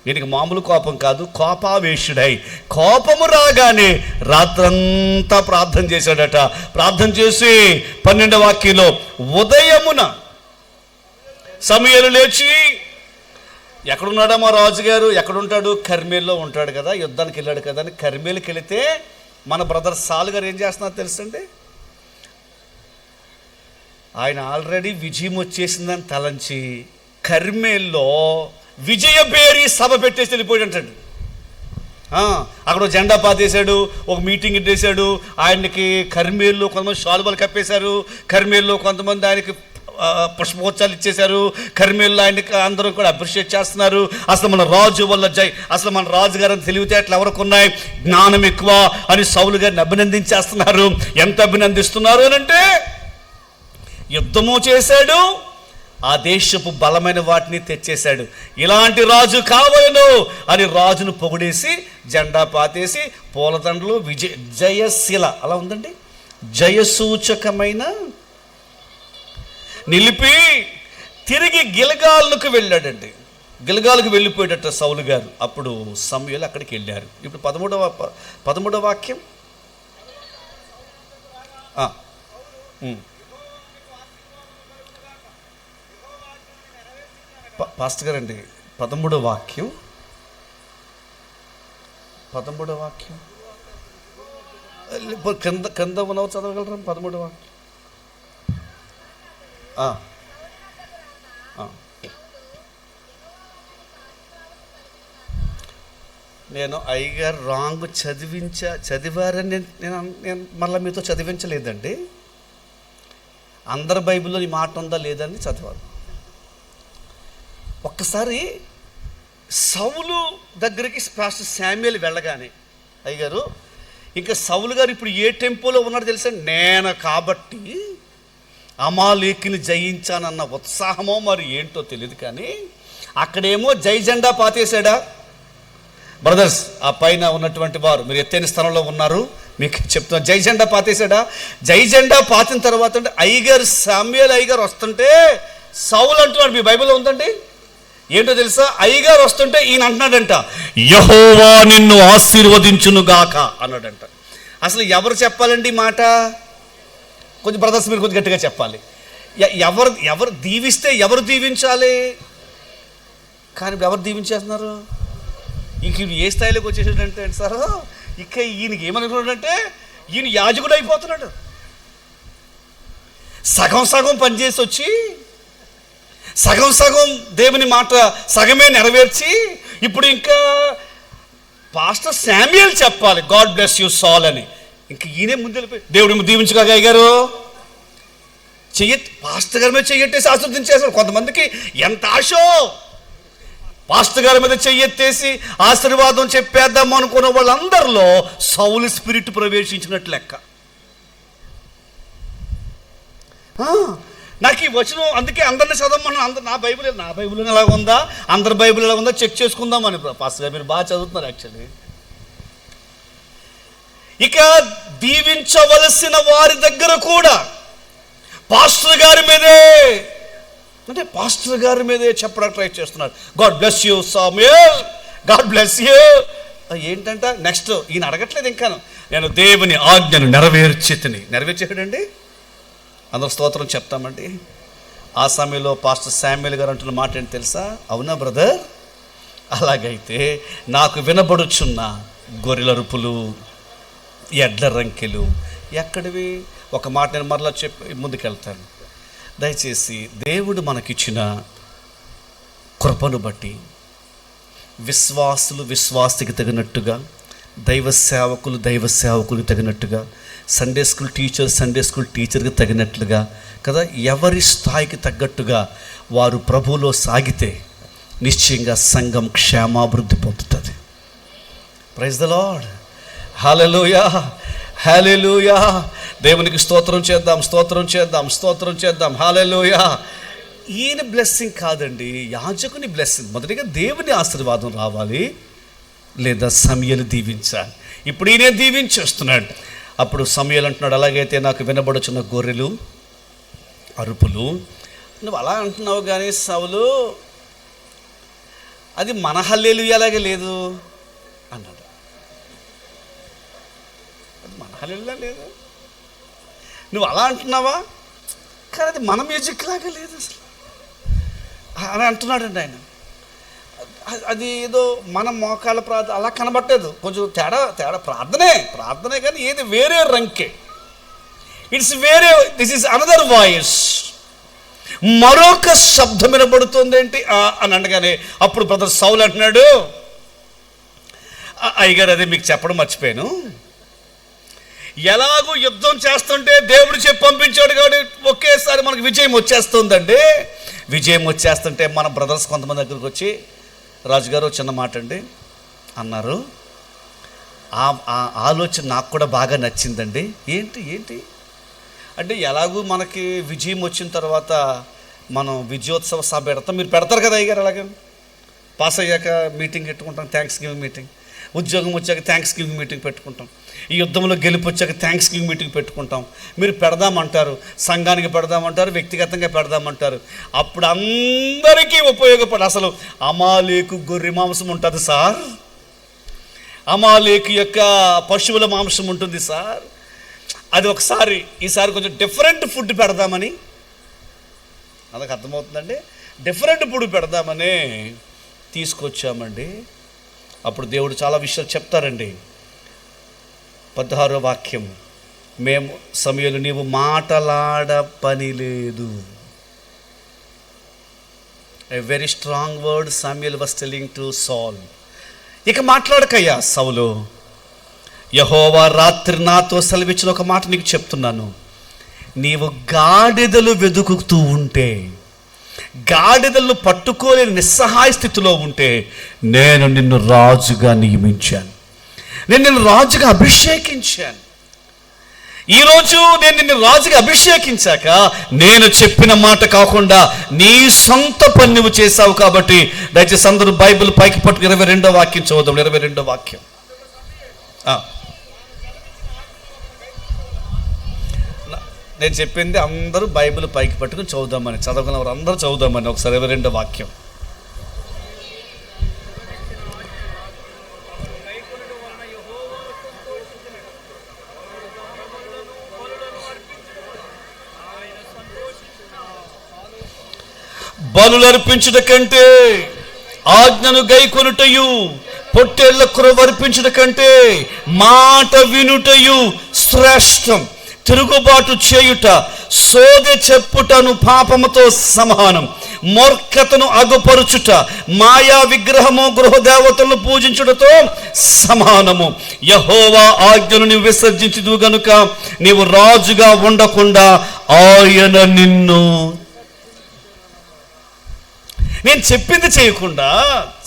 దీనికి మామూలు కోపం కాదు, కోపావేశుడై కోపము రాగానే రాత్రంతా ప్రార్థన చేశాడట. ప్రార్థన చేసి 12వ వాక్యంలో ఉదయమున సమూయేలు లేచి, ఎక్కడున్నాడా మా రాజుగారు? ఎక్కడుంటాడు? కర్మేల్లో ఉంటాడు కదా, యుద్ధానికి వెళ్ళాడు కదా అని కర్మేలుకి వెళితే మన బ్రదర్ సాల్ గారు ఏం చేస్తున్నారు తెలుసండి? ఆయన ఆల్రెడీ విజయం వచ్చేసిందని తలంచి కర్మేల్లో విజయబేరి సభ పెట్టేసి వెళ్ళిపోయి అంటాడు. అక్కడ జెండా పాతేశాడు, ఒక మీటింగ్ పెట్టేశాడు. ఆయనకి కర్మేల్లో కొంతమంది శాలువాలు కప్పేశారు, కర్మేల్లో కొంతమంది ఆయనకి పుష్పోత్సవాలు ఇచ్చేశారు, కర్మేల్లో ఆయనకి అందరూ కూడా అప్రిషియేట్ చేస్తున్నారు. అసలు మన రాజు వల్ల అసలు మన రాజుగారిని తెలివితేటలు ఎవరికి ఉన్నాయి, జ్ఞానం ఎక్కువ అని సౌలు గారిని అభినందించేస్తున్నారు. ఎంత అభినందిస్తున్నారు అని అంటే, యుద్ధము చేశాడు, ఆ దేశపు బలమైన వాటిని తెచ్చేశాడు. ఇలాంటి రాజు కావలను అని రాజును పొగిడేసి జెండా పాతేసి పూలదండలు జయశీల అలా ఉందండి, జయసూచకమైన నిలిపి తిరిగి గిల్గాలుకు వెళ్ళాడండి. గిల్గాలుకు వెళ్ళిపోయేటట్టు సౌలు గారు. అప్పుడు సమూయేలు అక్కడికి వెళ్ళారు. ఇప్పుడు 13వ వాక్యం. పాస్టర్ గారండి 13వ వాక్యం. 13వ వాక్యం కింద ఉన్నవి చదవగలరా? 13వ వాక్యం. నేను అయ్యగారు రాంగ్ చదివారని నేను మళ్ళీ మీతో చదివించలేదండి. అందరి బైబిల్లో ఈ మాట ఉందా లేదని చదివాను. ఒక్కసారి సౌలు దగ్గరికి పాస్టర్ శామ్యూయల్ వెళ్ళగానే, అయ్యగారు ఇంకా సౌలు గారు ఇప్పుడు ఏ టెంపోలో ఉన్నాడో తెలుసా? నేను కాబట్టి అమాలేకుని జయించానన్న ఉత్సాహమో మరి ఏంటో తెలియదు, కానీ అక్కడేమో జై జెండా పాతేశాడా? బ్రదర్స్, ఆ పైన ఉన్నటువంటి వారు, మీరు ఎత్తైన స్థలంలో ఉన్నారు, మీకు చెప్తున్నా, జై జెండా పాతేశాడా? జై జెండా పాతిన తర్వాత అంటే అయ్యగారు శామ్యూయల్ అయ్యగారు వస్తుంటే సౌలు అంటున్నాడు, మీ బైబిల్లో ఉందండి, ఏంటో తెలుసా? అయ్యగారు వస్తుంటే ఈయన అంటున్నాడంట, యెహోవా నిన్ను ఆశీర్వదించునుగాక అన్నాడంట. అసలు ఎవరు చెప్పాలండి ఈ మాట? కొంచెం బ్రదర్స్ మీరు కొంచెం గట్టిగా చెప్పాలి. ఎవరు దీవిస్తే ఎవరు దీవించాలి? కానీ ఎవరు దీవించేస్తున్నారు? ఇంక ఏ స్థాయిలోకి వచ్చేసాడంటే సార్, ఇక ఈయనకి ఏమనుకున్నాడంటే ఈయన యాజకుడు అయిపోతున్నాడు. సగం సగం పనిచేసి వచ్చి సగం సగం దేవుని మాట సగమే నెరవేర్చి ఇప్పుడు ఇంకా పాస్టర్ శామ్యూయల్ చెప్పాలి గాడ్ బ్లెస్ యూ సాల్ అని. ఇంక ఈయనే ముందు వెళ్ళిపోయి దేవుడు దీవించుగా అయ్యగారు పాస్టర్ గారి మీద చెయ్యెట్టేసి ఆశీర్వదించేసారు. కొంతమందికి ఎంత ఆశో, పాస్టర్ గారి మీద చెయ్యెత్తేసి ఆశీర్వాదం చెప్పేద్దాం అనుకున్న వాళ్ళందరిలో సౌలు స్పిరిట్ ప్రవేశించినట్లు లెక్క. నాకు ఈ వచనం అందుకే అందరినీ చదవమన్నా. నా బైబిల్ ఎలాగ ఉందా, అందరి బైబిల్ ఎలా ఉందా చెక్ చేసుకుందామని. పాస్టర్ గారు మీరు బాగా చదువుతున్నారు యాక్చువల్లీ. ఇక దీవించవలసిన వారి దగ్గర కూడా పాస్టర్ గారి మీదే చెప్పడానికి ట్రై చేస్తున్నారు. God bless you Samuel, God bless you. ఏంటంట నెక్స్ట్ ఈయన అడగట్లేదు ఇంకా, నేను దేవుని ఆజ్ఞను నెరవేర్చేసాడండి. అందరూ స్తోత్రం చెప్తామండి. ఆ సమయంలో పాస్టర్ శామ్యూయల్ గారు అంటున్న మాట ఏంటి తెలుసా? అవునా బ్రదర్, అలాగైతే నాకు వినబడుచున్న గొర్రెల అరుపులు, ఎడ్ల రంకెలు ఎక్కడివి? ఒక మాట నేను మరలా చెప్పి ముందుకెళ్తాను. దయచేసి దేవుడు మనకిచ్చిన కృపను బట్టి విశ్వాసికి తగినట్టుగా, దైవ సేవకులు తగినట్టుగా, సండే స్కూల్ టీచర్కి తగినట్లుగా కదా, ఎవరి స్థాయికి తగ్గట్టుగా వారు ప్రభువులో సాగితే నిశ్చయంగా సంఘం క్షేమాభివృద్ధి పొందుతుంది. Praise the Lord. Hallelujah, hallelujah. దేవునికి స్తోత్రం చేద్దాం. హల్లెలూయా. ఈయన బ్లెస్సింగ్ కాదండి, యాజకుని బ్లెస్సింగ్. మొదటిగా దేవుని ఆశీర్వాదం రావాలి, లేదా సమయలు దీవించాలి. ఇప్పుడు ఈయనే దీవించేస్తున్నాడు. అప్పుడు సమయలు అంటున్నాడు, అలాగైతే నాకు వినబడుచున్న గొర్రెలు అరుపులు. నువ్వు అలా అంటున్నావు కానీ సౌలు, అది మన హల్లెలూయా అలాగే లేదు అన్నాడు. అది మన హల్లెలూయా లేదు, నువ్వు అలా అంటున్నావా, కానీ అది మన మ్యూజిక్ లాగా లేదు అసలు అని అంటున్నాడండి ఆయన. అది ఏదో మన మోకాళ్ళ ప్రార్థన అలా కనబట్టలేదు, కొంచెం తేడా ప్రార్థనే కానీ ఏది వేరే రంకే. This is another voice. మరొక శబ్దం వినబడుతుంది ఏంటి అని అనగానే అప్పుడు బ్రదర్ సౌలు అంటున్నాడు, అయ్యగారు అదే మీకు చెప్పడం మర్చిపోయాను, ఎలాగూ యుద్ధం చేస్తుంటే దేవుడు చెప్పి పంపించాడు కాబట్టి ఒకేసారి మనకు విజయం వచ్చేస్తుందండి. విజయం వచ్చేస్తుంటే మన బ్రదర్స్ కొంతమంది దగ్గరికి వచ్చి, రాజుగారు చిన్న మాట అండి అన్నారు, ఆ ఆలోచన నాకు కూడా బాగా నచ్చిందండి. ఏంటి అంటే, ఎలాగూ మనకి విజయం వచ్చిన తర్వాత మనం విజయోత్సవ సభ పెడతాం, మీరు పెడతారు కదా అయ్యగారు, అలాగే పాస్ అయ్యాక మీటింగ్ పెట్టుకుంటాం, థ్యాంక్స్ గివింగ్ మీటింగ్. ఉద్యోగం వచ్చాక థ్యాంక్స్ గివింగ్ మీటింగ్ పెట్టుకుంటాం. ఈ యుద్ధంలో గెలుపు వచ్చాక థ్యాంక్స్ గివింగ్ మీటింగ్ పెట్టుకుంటాం. మీరు పెడదామంటారు, సంఘానికి పెడదామంటారు, వ్యక్తిగతంగా పెడదామంటారు. అప్పుడు అందరికీ ఉపయోగపడి, అసలు అమాలేకు గొర్రె మాంసం ఉంటుంది సార్, అమాలేకు యొక్క పశువుల మాంసం ఉంటుంది సార్, అది ఈసారి కొంచెం డిఫరెంట్ ఫుడ్ పెడదామని, అందుకు అర్థమవుతుందండి, డిఫరెంట్ ఫుడ్ పెడదామని తీసుకొచ్చామండి. అప్పుడు దేవుడు చాలా విషయాలు చెప్తారండి. 16వ వాక్యం, మేము సమయంలో నీవు మాటలాడ పని లేదు. A very strong word Samuel was telling to Saul. ఇక మాట్లాడకయ్యా సౌలు, యెహోవా రాత్రి నాతో సెలవిచ్చిన ఒక మాట నీకు చెప్తున్నాను. నీవు గాడిదలు వెతుకుతూ ఉంటే, గాడిదలను పట్టుకోలేని నిస్సహాయ స్థితిలో ఉంటే నేను నిన్ను రాజుగా నియమించాను, నేను నిన్ను రాజుగా అభిషేకించాను. ఈరోజు నేను నిన్ను రాజుగా అభిషేకించాక నేను చెప్పిన మాట కాకుండా నీ సొంత పని నువ్వు చేశావు. కాబట్టి దయచేసి అందరూ బైబిల్ పైకి పట్టుకు 22వ వాక్యం చదువుదాం. 22వ వాక్యం. నేను చెప్పింది అందరూ బైబిల్ పైకి పట్టుకుని చదువుదామని, చదవగల వారు అందరూ చదువుదామని. ఒకసారి 22వ వాక్యం. బలులు అర్పించుట కంటే ఆజ్ఞను గైకొనుటయు, పొట్టేళ్ల క్రొవ్వు అర్పించుట కంటే మాట వినుటయు శ్రేష్టం. తిరుగుబాటు చేయుట, సోదె చెప్పుటను పాపముతో సమానం. మూర్ఖతను అగుపరుచుట, మాయా విగ్రహము గృహదేవతలను పూజించుటతో సమానము. యెహోవా ఆజ్ఞను నీవు విసర్జించుదువు గనుక నీవు రాజుగా ఉండకుండా ఆయన నిన్ను. నేను చెప్పింది చేయకుండా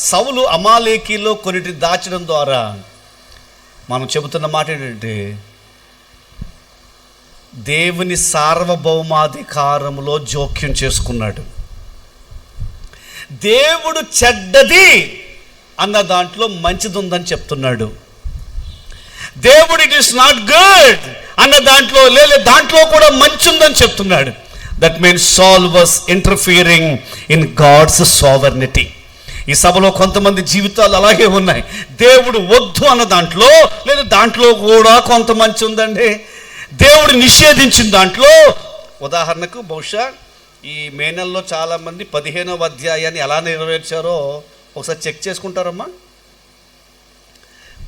సౌలు అమాలేకీలో కొన్నిటిని దాచడం ద్వారా మనం చెబుతున్న మాట ఏంటంటే, దేవుని సార్వభౌమాధికారంలో జోక్యం చేసుకున్నాడు. దేవుడు చెడ్డది అన్న దాంట్లో మంచిది ఉందని చెప్తున్నాడు. దేవుడు ఇట్ ఈస్ నాట్ గుడ్ అన్న దాంట్లో దాంట్లో కూడా మంచి ఉందని చెప్తున్నాడు. That means Saul was interfering in God's sovereignty. ఈ సభలో కొంతమంది జీవితాలు అలాగే ఉన్నాయి. దేవుడు వద్దు అన్న దాంట్లో దాంట్లో కూడా కొంత మంచి ఉందండి. దేవుడు నిషేధించిన దాంట్లో, ఉదాహరణకు బహుశా ఈ మే నెలలో చాలామంది 15వ అధ్యాయాన్ని ఎలా నెరవేర్చారో ఒకసారి చెక్ చేసుకుంటారమ్మా.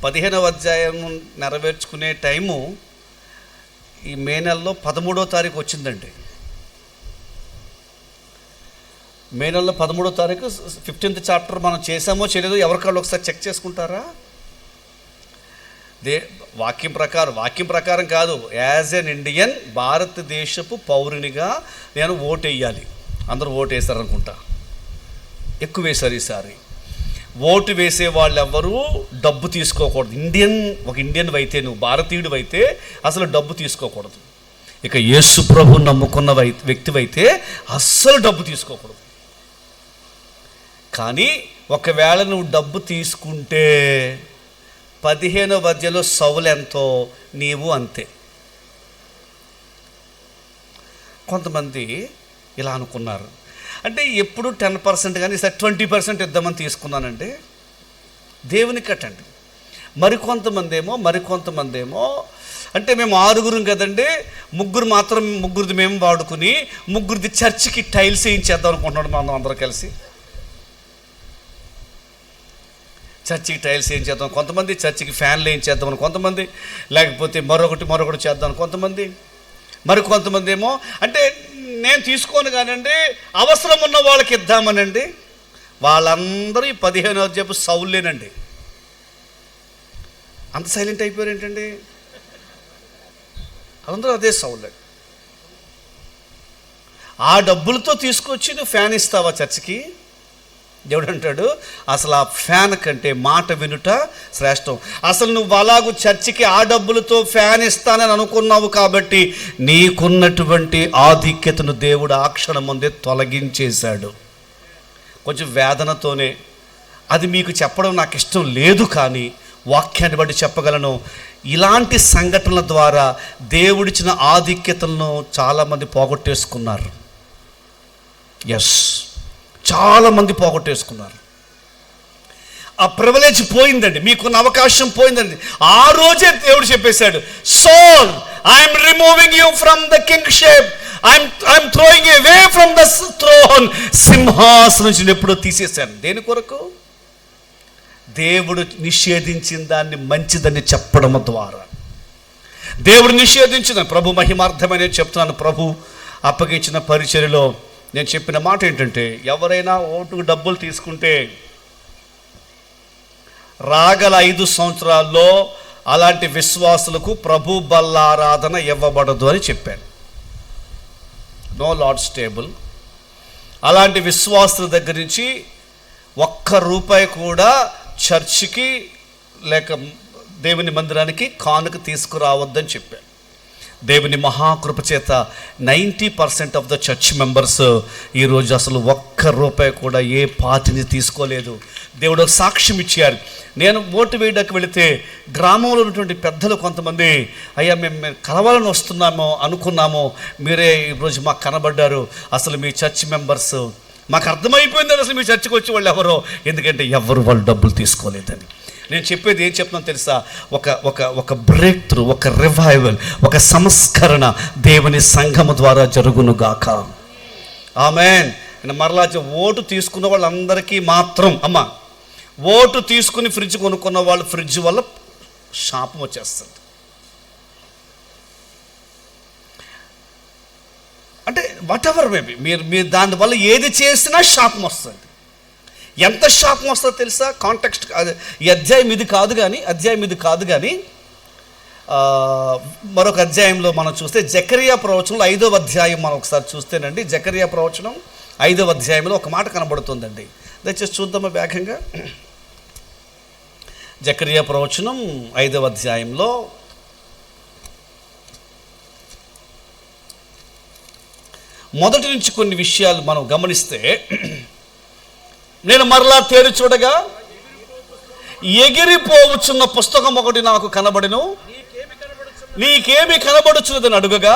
15వ అధ్యాయం నెరవేర్చుకునే టైము ఈ మే నెలలో 13వ తారీఖు వచ్చిందండి. మే నెలలో 13వ తారీఖు 15th చాప్టర్ మనం చేసామో చేయలేదో ఎవరికాళ్ళు ఒకసారి చెక్ చేసుకుంటారా? వాక్యం ప్రకారం కాదు, యాజ్ ఎన్ ఇండియన్, భారతదేశపు పౌరునిగా నేను ఓటు వేయాలి. అందరూ ఓటు వేశారనుకుంటా, ఎక్కువ వేశారు ఈసారి. ఓటు వేసే వాళ్ళు ఎవ్వరూ డబ్బు తీసుకోకూడదు. ఒక ఇండియన్ అయితే, నువ్వు భారతీయుడు అయితే అసలు డబ్బు తీసుకోకూడదు. ఇక యేసు ప్రభు నమ్ముకున్న వ్యక్తివైతే అస్సలు డబ్బు తీసుకోకూడదు. కానీ ఒకవేళ నువ్వు డబ్బు తీసుకుంటే 15వ అధ్యాయంలో సౌలు ఎంతో, నీవు అంతే. కొంతమంది ఇలా అనుకున్నారు, అంటే ఎప్పుడు 10% కానీ ఈసారి 20% ఇద్దామని తీసుకున్నానండి. దేవుని కట్టండి. మరికొంతమంది ఏమో అంటే మేము 6గురం కదండి, ముగ్గురిది మేము వాడుకుని ముగ్గురిది చర్చికి టైల్స్ వేయించేద్దాం అనుకుంటున్నాడు. మనం అందరూ కలిసి చర్చికి టైల్స్ వేయించేద్దాం, కొంతమంది చర్చికి ఫ్యాన్లు వేయించేద్దామని, కొంతమంది లేకపోతే మరొకటి చేద్దాం కొంతమంది. మరికొంతమంది ఏమో అంటే నేను తీసుకోను కానండి, అవసరం ఉన్న వాళ్ళకి ఇద్దామనండి. వాళ్ళందరూ ఈ 15వ అధ్యాయపు సౌలేనండి. అంత సైలెంట్ అయిపోయారు ఏంటండి? అందరూ అదే సౌలే. ఆ డబ్బులతో తీసుకొచ్చి నువ్వు ఫ్యాన్ ఇస్తావా చర్చికి? దేవుడు అంటాడు, అసలు ఆ ఫ్యాన్ కంటే మాట వినుట శ్రేష్టం. అసలు నువ్వు అలాగూ చర్చికి ఆ డబ్బులతో ఫ్యాన్ ఇస్తానని అనుకున్నావు కాబట్టి నీకున్నటువంటి ఆధిక్యతను దేవుడు ఆ క్షణం ముందే తొలగించేశాడు. కొంచెం వేదనతోనే, అది మీకు చెప్పడం నాకు ఇష్టం లేదు, కానీ వాక్యాన్ని బట్టి చెప్పగలను. ఇలాంటి సంఘటనల ద్వారా దేవుడిచ్చిన ఆధిక్యతలను చాలామంది పోగొట్టేసుకున్నారు. చాలామంది పోగొట్టేసుకున్నారు. ఆ ప్రివిలేజ్ పోయిందండి, మీకున్న అవకాశం పోయిందండి. ఆ రోజే దేవుడు చెప్పేశాడు, Saul, I'm removing you from the kingship, I'm throwing you away from the throne. సింహాసనం నుంచి ఎప్పుడో తీసేశాను. దేని కొరకు? దేవుడు నిషేధించిన దాన్ని మంచిదని చెప్పడం ద్వారా. దేవుడు నిషేధించిన ప్రభు మహిమార్థమనే చెప్తున్నాను. ప్రభు అప్పగించిన పరిచర్యలో నేను చెప్పిన మాట ఏంటంటే, ఎవరైనా ఓటుకు డబ్బులు తీసుకుంటే రాగల 5 సంవత్సరాల్లో అలాంటి విశ్వాసులకు ప్రభు బల్లారాధన ఇవ్వబడదు అని చెప్పాను. No Lord's table. అలాంటి విశ్వాసుల దగ్గర నుంచి ₹1 కూడా చర్చికి లేక దేవుని మందిరానికి కానుక తీసుకురావద్దని చెప్పాను. దేవుని మహాకృప చేత 90% ఆఫ్ ద చర్చ్ మెంబర్స్ ఈరోజు అసలు ₹1 కూడా ఏ పార్టీని తీసుకోలేదు. దేవుడు ఒక సాక్ష్యం ఇచ్చారు. నేను ఓటు వేయడానికి వెళితే గ్రామంలో ఉన్నటువంటి పెద్దలు కొంతమంది, అయ్యా మేము కలవాలని వస్తున్నామో అనుకున్నామో, మీరే ఈరోజు మాకు కనబడ్డారు, అసలు మీ చర్చ్ మెంబర్స్ మాకు అర్థమైపోయింది అసలు మీ చర్చికి వచ్చే వాళ్ళు ఎవరో, ఎందుకంటే ఎవరు వాళ్ళు డబ్బులు తీసుకోలేదని. నేను చెప్పేది ఏం చెప్తున్నాను తెలుసా? ఒక బ్రేక్ త్రూ, ఒక రివైవల్, ఒక సంస్కరణ దేవుని సంఘము ద్వారా జరుగునుగాక. ఆమేన్. మరలా ఓటు తీసుకున్న వాళ్ళందరికీ మాత్రం ఓటు తీసుకుని ఫ్రిడ్జ్ కొనుక్కున్న వాళ్ళు ఫ్రిడ్జ్ వల్ల శాపం వచ్చేస్తుంది. అంటే వాట్ ఎవర్ మేబీ మీరు దానివల్ల ఏది చేసినా శాపం వస్తుంది. ఎంత శాపం వస్తుందో తెలుసా? కాంటెక్స్ట్ ఈ అధ్యాయం ఇది కాదు కానీ మరొక అధ్యాయంలో మనం చూస్తే జకరియా ప్రవచనంలో 5వ అధ్యాయం మనం ఒకసారి చూస్తేనండి, జకరియా ప్రవచనం 5వ అధ్యాయంలో ఒక మాట కనబడుతుందండి. దయచేసి చూద్దామా వేగంగా. జకరియా ప్రవచనం 5వ అధ్యాయంలో మొదటి నుంచి కొన్ని విషయాలు మనం గమనిస్తే, నేను మరలా తేరి చూడగా ఎగిరిపోవచ్చున్న పుస్తకం ఒకటి నాకు కనబడెను. నీకేమి కనబడుచున్నదని అడుగగా,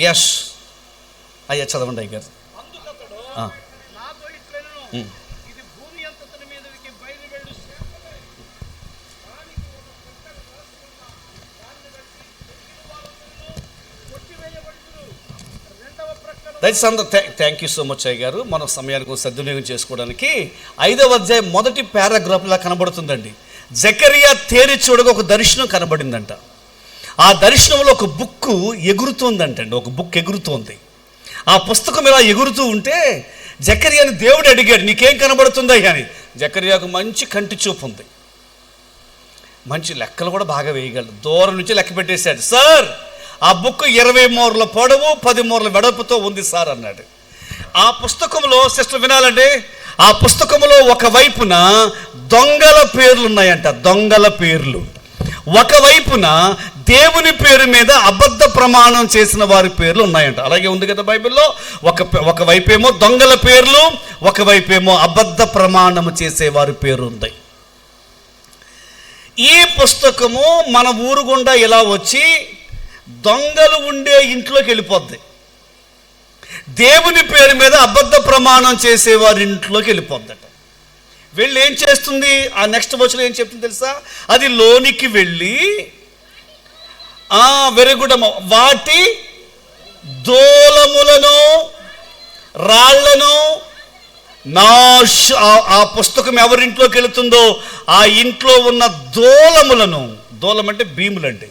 యష్ అయ్యా చదవండి అయ్యారు. థ్యాంక్ యూ సో మచ్ అయ్య గారు. మనం సమయానికి సద్వినియోగం చేసుకోవడానికి 5వ అధ్యాయం మొదటి పారాగ్రాఫ్లా కనబడుతుందండి. జకరియా తేరి చూడగా ఒక దర్శనం కనబడిందంట. ఆ దర్శనంలో ఒక బుక్ ఎగురుతోందంటండి. ఒక బుక్ ఎగురుతోంది. ఆ పుస్తకం ఇలా ఎగురుతూ ఉంటే జకరియాని దేవుడు అడిగాడు, నీకేం కనబడుతుందా అని. జకరియాకు మంచి కంటి చూపు ఉంది, మంచి లెక్కలు కూడా బాగా వేయగలడు. దూరం నుంచి లెక్క పెట్టేశాడు. సార్, ఆ బుక్ 20 మూరల పొడవు 10 మూరల వెడల్పుతో ఉంది సార్ అన్నాడు. ఆ పుస్తకంలో సిస్టర్ వినాలండి, ఆ పుస్తకంలో ఒకవైపున దొంగల పేర్లు ఉన్నాయంట. దొంగల పేర్లు. ఒకవైపున దేవుని పేరు మీద అబద్ధ ప్రమాణం చేసిన వారి పేర్లు ఉన్నాయంట. అలాగే ఉంది కదా బైబిల్లో. ఒకవైపేమో దొంగల పేర్లు, ఒకవైపేమో అబద్ధ ప్రమాణం చేసేవారి పేరు ఉంది. ఈ పుస్తకము మన ఊరు గుండా ఇలా వచ్చి దొంగలు ఉండే ఇంట్లోకి వెళ్ళిపోద్ది. దేవుని పేరు మీద అబద్ధ ప్రమాణం చేసేవారి ఇంట్లోకి వెళ్ళిపోద్దట. వెళ్ళి ఏం చేస్తుంది? ఆ నెక్స్ట్ వచనం ఏం చెప్తుంది తెలుసా? అది లోనికి వెళ్ళి వెరీ గుడ్ అమ్మ, వాటి దూలములను రాళ్లను ఆ పుస్తకం ఎవరింట్లోకి వెళుతుందో ఆ ఇంట్లో ఉన్న దూలములను, దూలం అంటే భీములండి,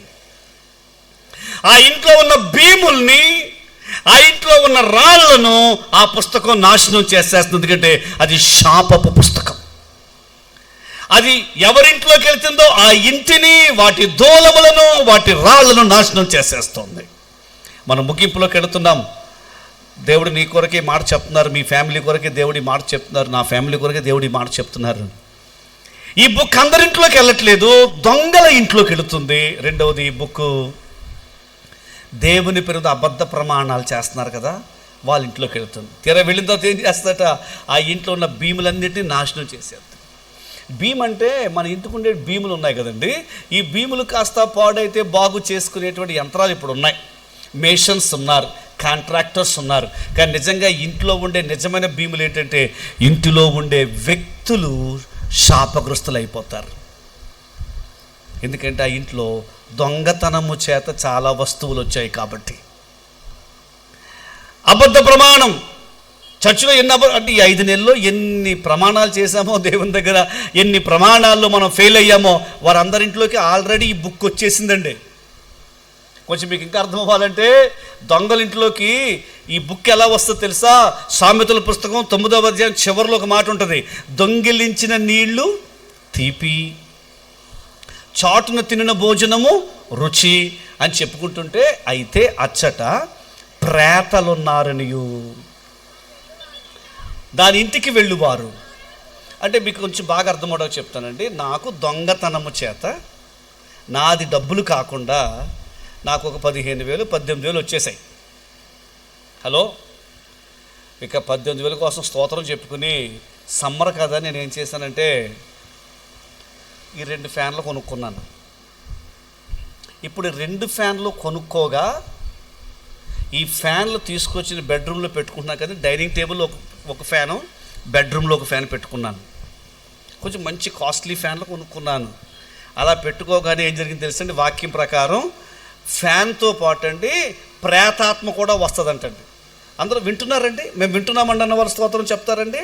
ఆ ఇంట్లో ఉన్న భీముల్ని, ఆ ఇంట్లో ఉన్న రాళ్లను ఆ పుస్తకం నాశనం చేసేస్తుంది. ఎందుకంటే అది శాపపు పుస్తకం. అది ఎవరింట్లోకి వెళ్తుందో ఆ ఇంటిని, వాటి దూలములను, వాటి రాళ్లను నాశనం చేసేస్తుంది. మనం ముగింపులోకి వెళుతున్నాం. దేవుడు నీ కొరకే మాట చెప్తున్నారు, మీ ఫ్యామిలీ కొరకే దేవుడి మాట చెప్తున్నారు, నా ఫ్యామిలీ కొరకే దేవుడి మాట చెప్తున్నారు. ఈ బుక్ అందరింట్లోకి వెళ్ళట్లేదు, దొంగల ఇంట్లోకి వెళుతుంది. రెండవది, ఈ బుక్ దేవుని పేరుతో అబద్ధ ప్రమాణాలు చేస్తున్నారు కదా, వాళ్ళ ఇంట్లోకి వెళుతుంది. తీరా వెళ్ళిన తర్వాత ఏం చేస్తారట? ఆ ఇంట్లో ఉన్న భీములన్నింటినీ నాశనం చేసేది. భీమ్ అంటే మన ఇంటికి ఉండే భీములు ఉన్నాయి కదండి, ఈ భీములు కాస్త పాడైతే బాగు చేసుకునేటువంటి యంత్రాలు ఇప్పుడు ఉన్నాయి. మేషన్స్ ఉన్నారు, కాంట్రాక్టర్స్ ఉన్నారు. కానీ నిజంగా ఇంట్లో ఉండే నిజమైన భీములు ఏంటంటే, ఇంటిలో ఉండే వ్యక్తులు శాపగ్రస్తులు అయిపోతారు. ఎందుకంటే ఆ ఇంట్లో దొంగతనము చేత చాలా వస్తువులు వచ్చాయి కాబట్టి. అబద్ధ ప్రమాణం. చర్చిలో అంటే ఈ 5 నెలల్లో ఎన్ని ప్రమాణాలు చేశామో దేవుని దగ్గర, ఎన్ని ప్రమాణాల్లో మనం ఫెయిల్ అయ్యామో, వారందరింట్లోకి ఆల్రెడీ ఈ బుక్ వచ్చేసిందండి. కొంచెం మీకు ఇంకా అర్థం అవ్వాలంటే దొంగలింట్లోకి ఈ బుక్ ఎలా వస్తుందో తెలుసా? సామెతల పుస్తకం 9వ అధ్యాయం చివరిలో ఒక మాట ఉంటుంది, దొంగిలించిన నీళ్లు తీపి, చాటున తినిన భోజనము రుచి అని చెప్పుకుంటుంటే, అయితే అచ్చట ప్రేతలున్నారనియు దాని ఇంటికి వెళ్ళువారు. అంటే మీకు కొంచెం బాగా అర్థమవడం చెప్తానండి. నాకు దొంగతనము చేత నాది డబ్బులు కాకుండా నాకు ఒక 15,000 18,000 వచ్చేసాయి. హలో, ఇక 18,000 కోసం స్తోత్రం చెప్పుకుని సమ్మర్ కదా నేను ఏం చేశానంటే ఈ 2 ఫ్యాన్లు కొనుక్కున్నాను. ఇప్పుడు 2 ఫ్యాన్లు కొనుక్కోగా ఈ ఫ్యాన్లు తీసుకొచ్చి బెడ్రూమ్లో పెట్టుకుంటున్నాను కదా, డైనింగ్ టేబుల్ ఒక ఫ్యాను, బెడ్రూమ్లో ఒక ఫ్యాన్ పెట్టుకున్నాను. కొంచెం మంచి కాస్ట్లీ ఫ్యాన్లు కొనుక్కున్నాను. అలా పెట్టుకోగానే ఏం జరిగింది తెలుసండి? వాక్యం ప్రకారం ఫ్యాన్తో పాటు అండి ప్రేతాత్మ కూడా వస్తుందంటండి. అందరూ వింటున్నారండి? మేము వింటున్నామండి అన్న వారు స్తోత్రం చెప్తారండి.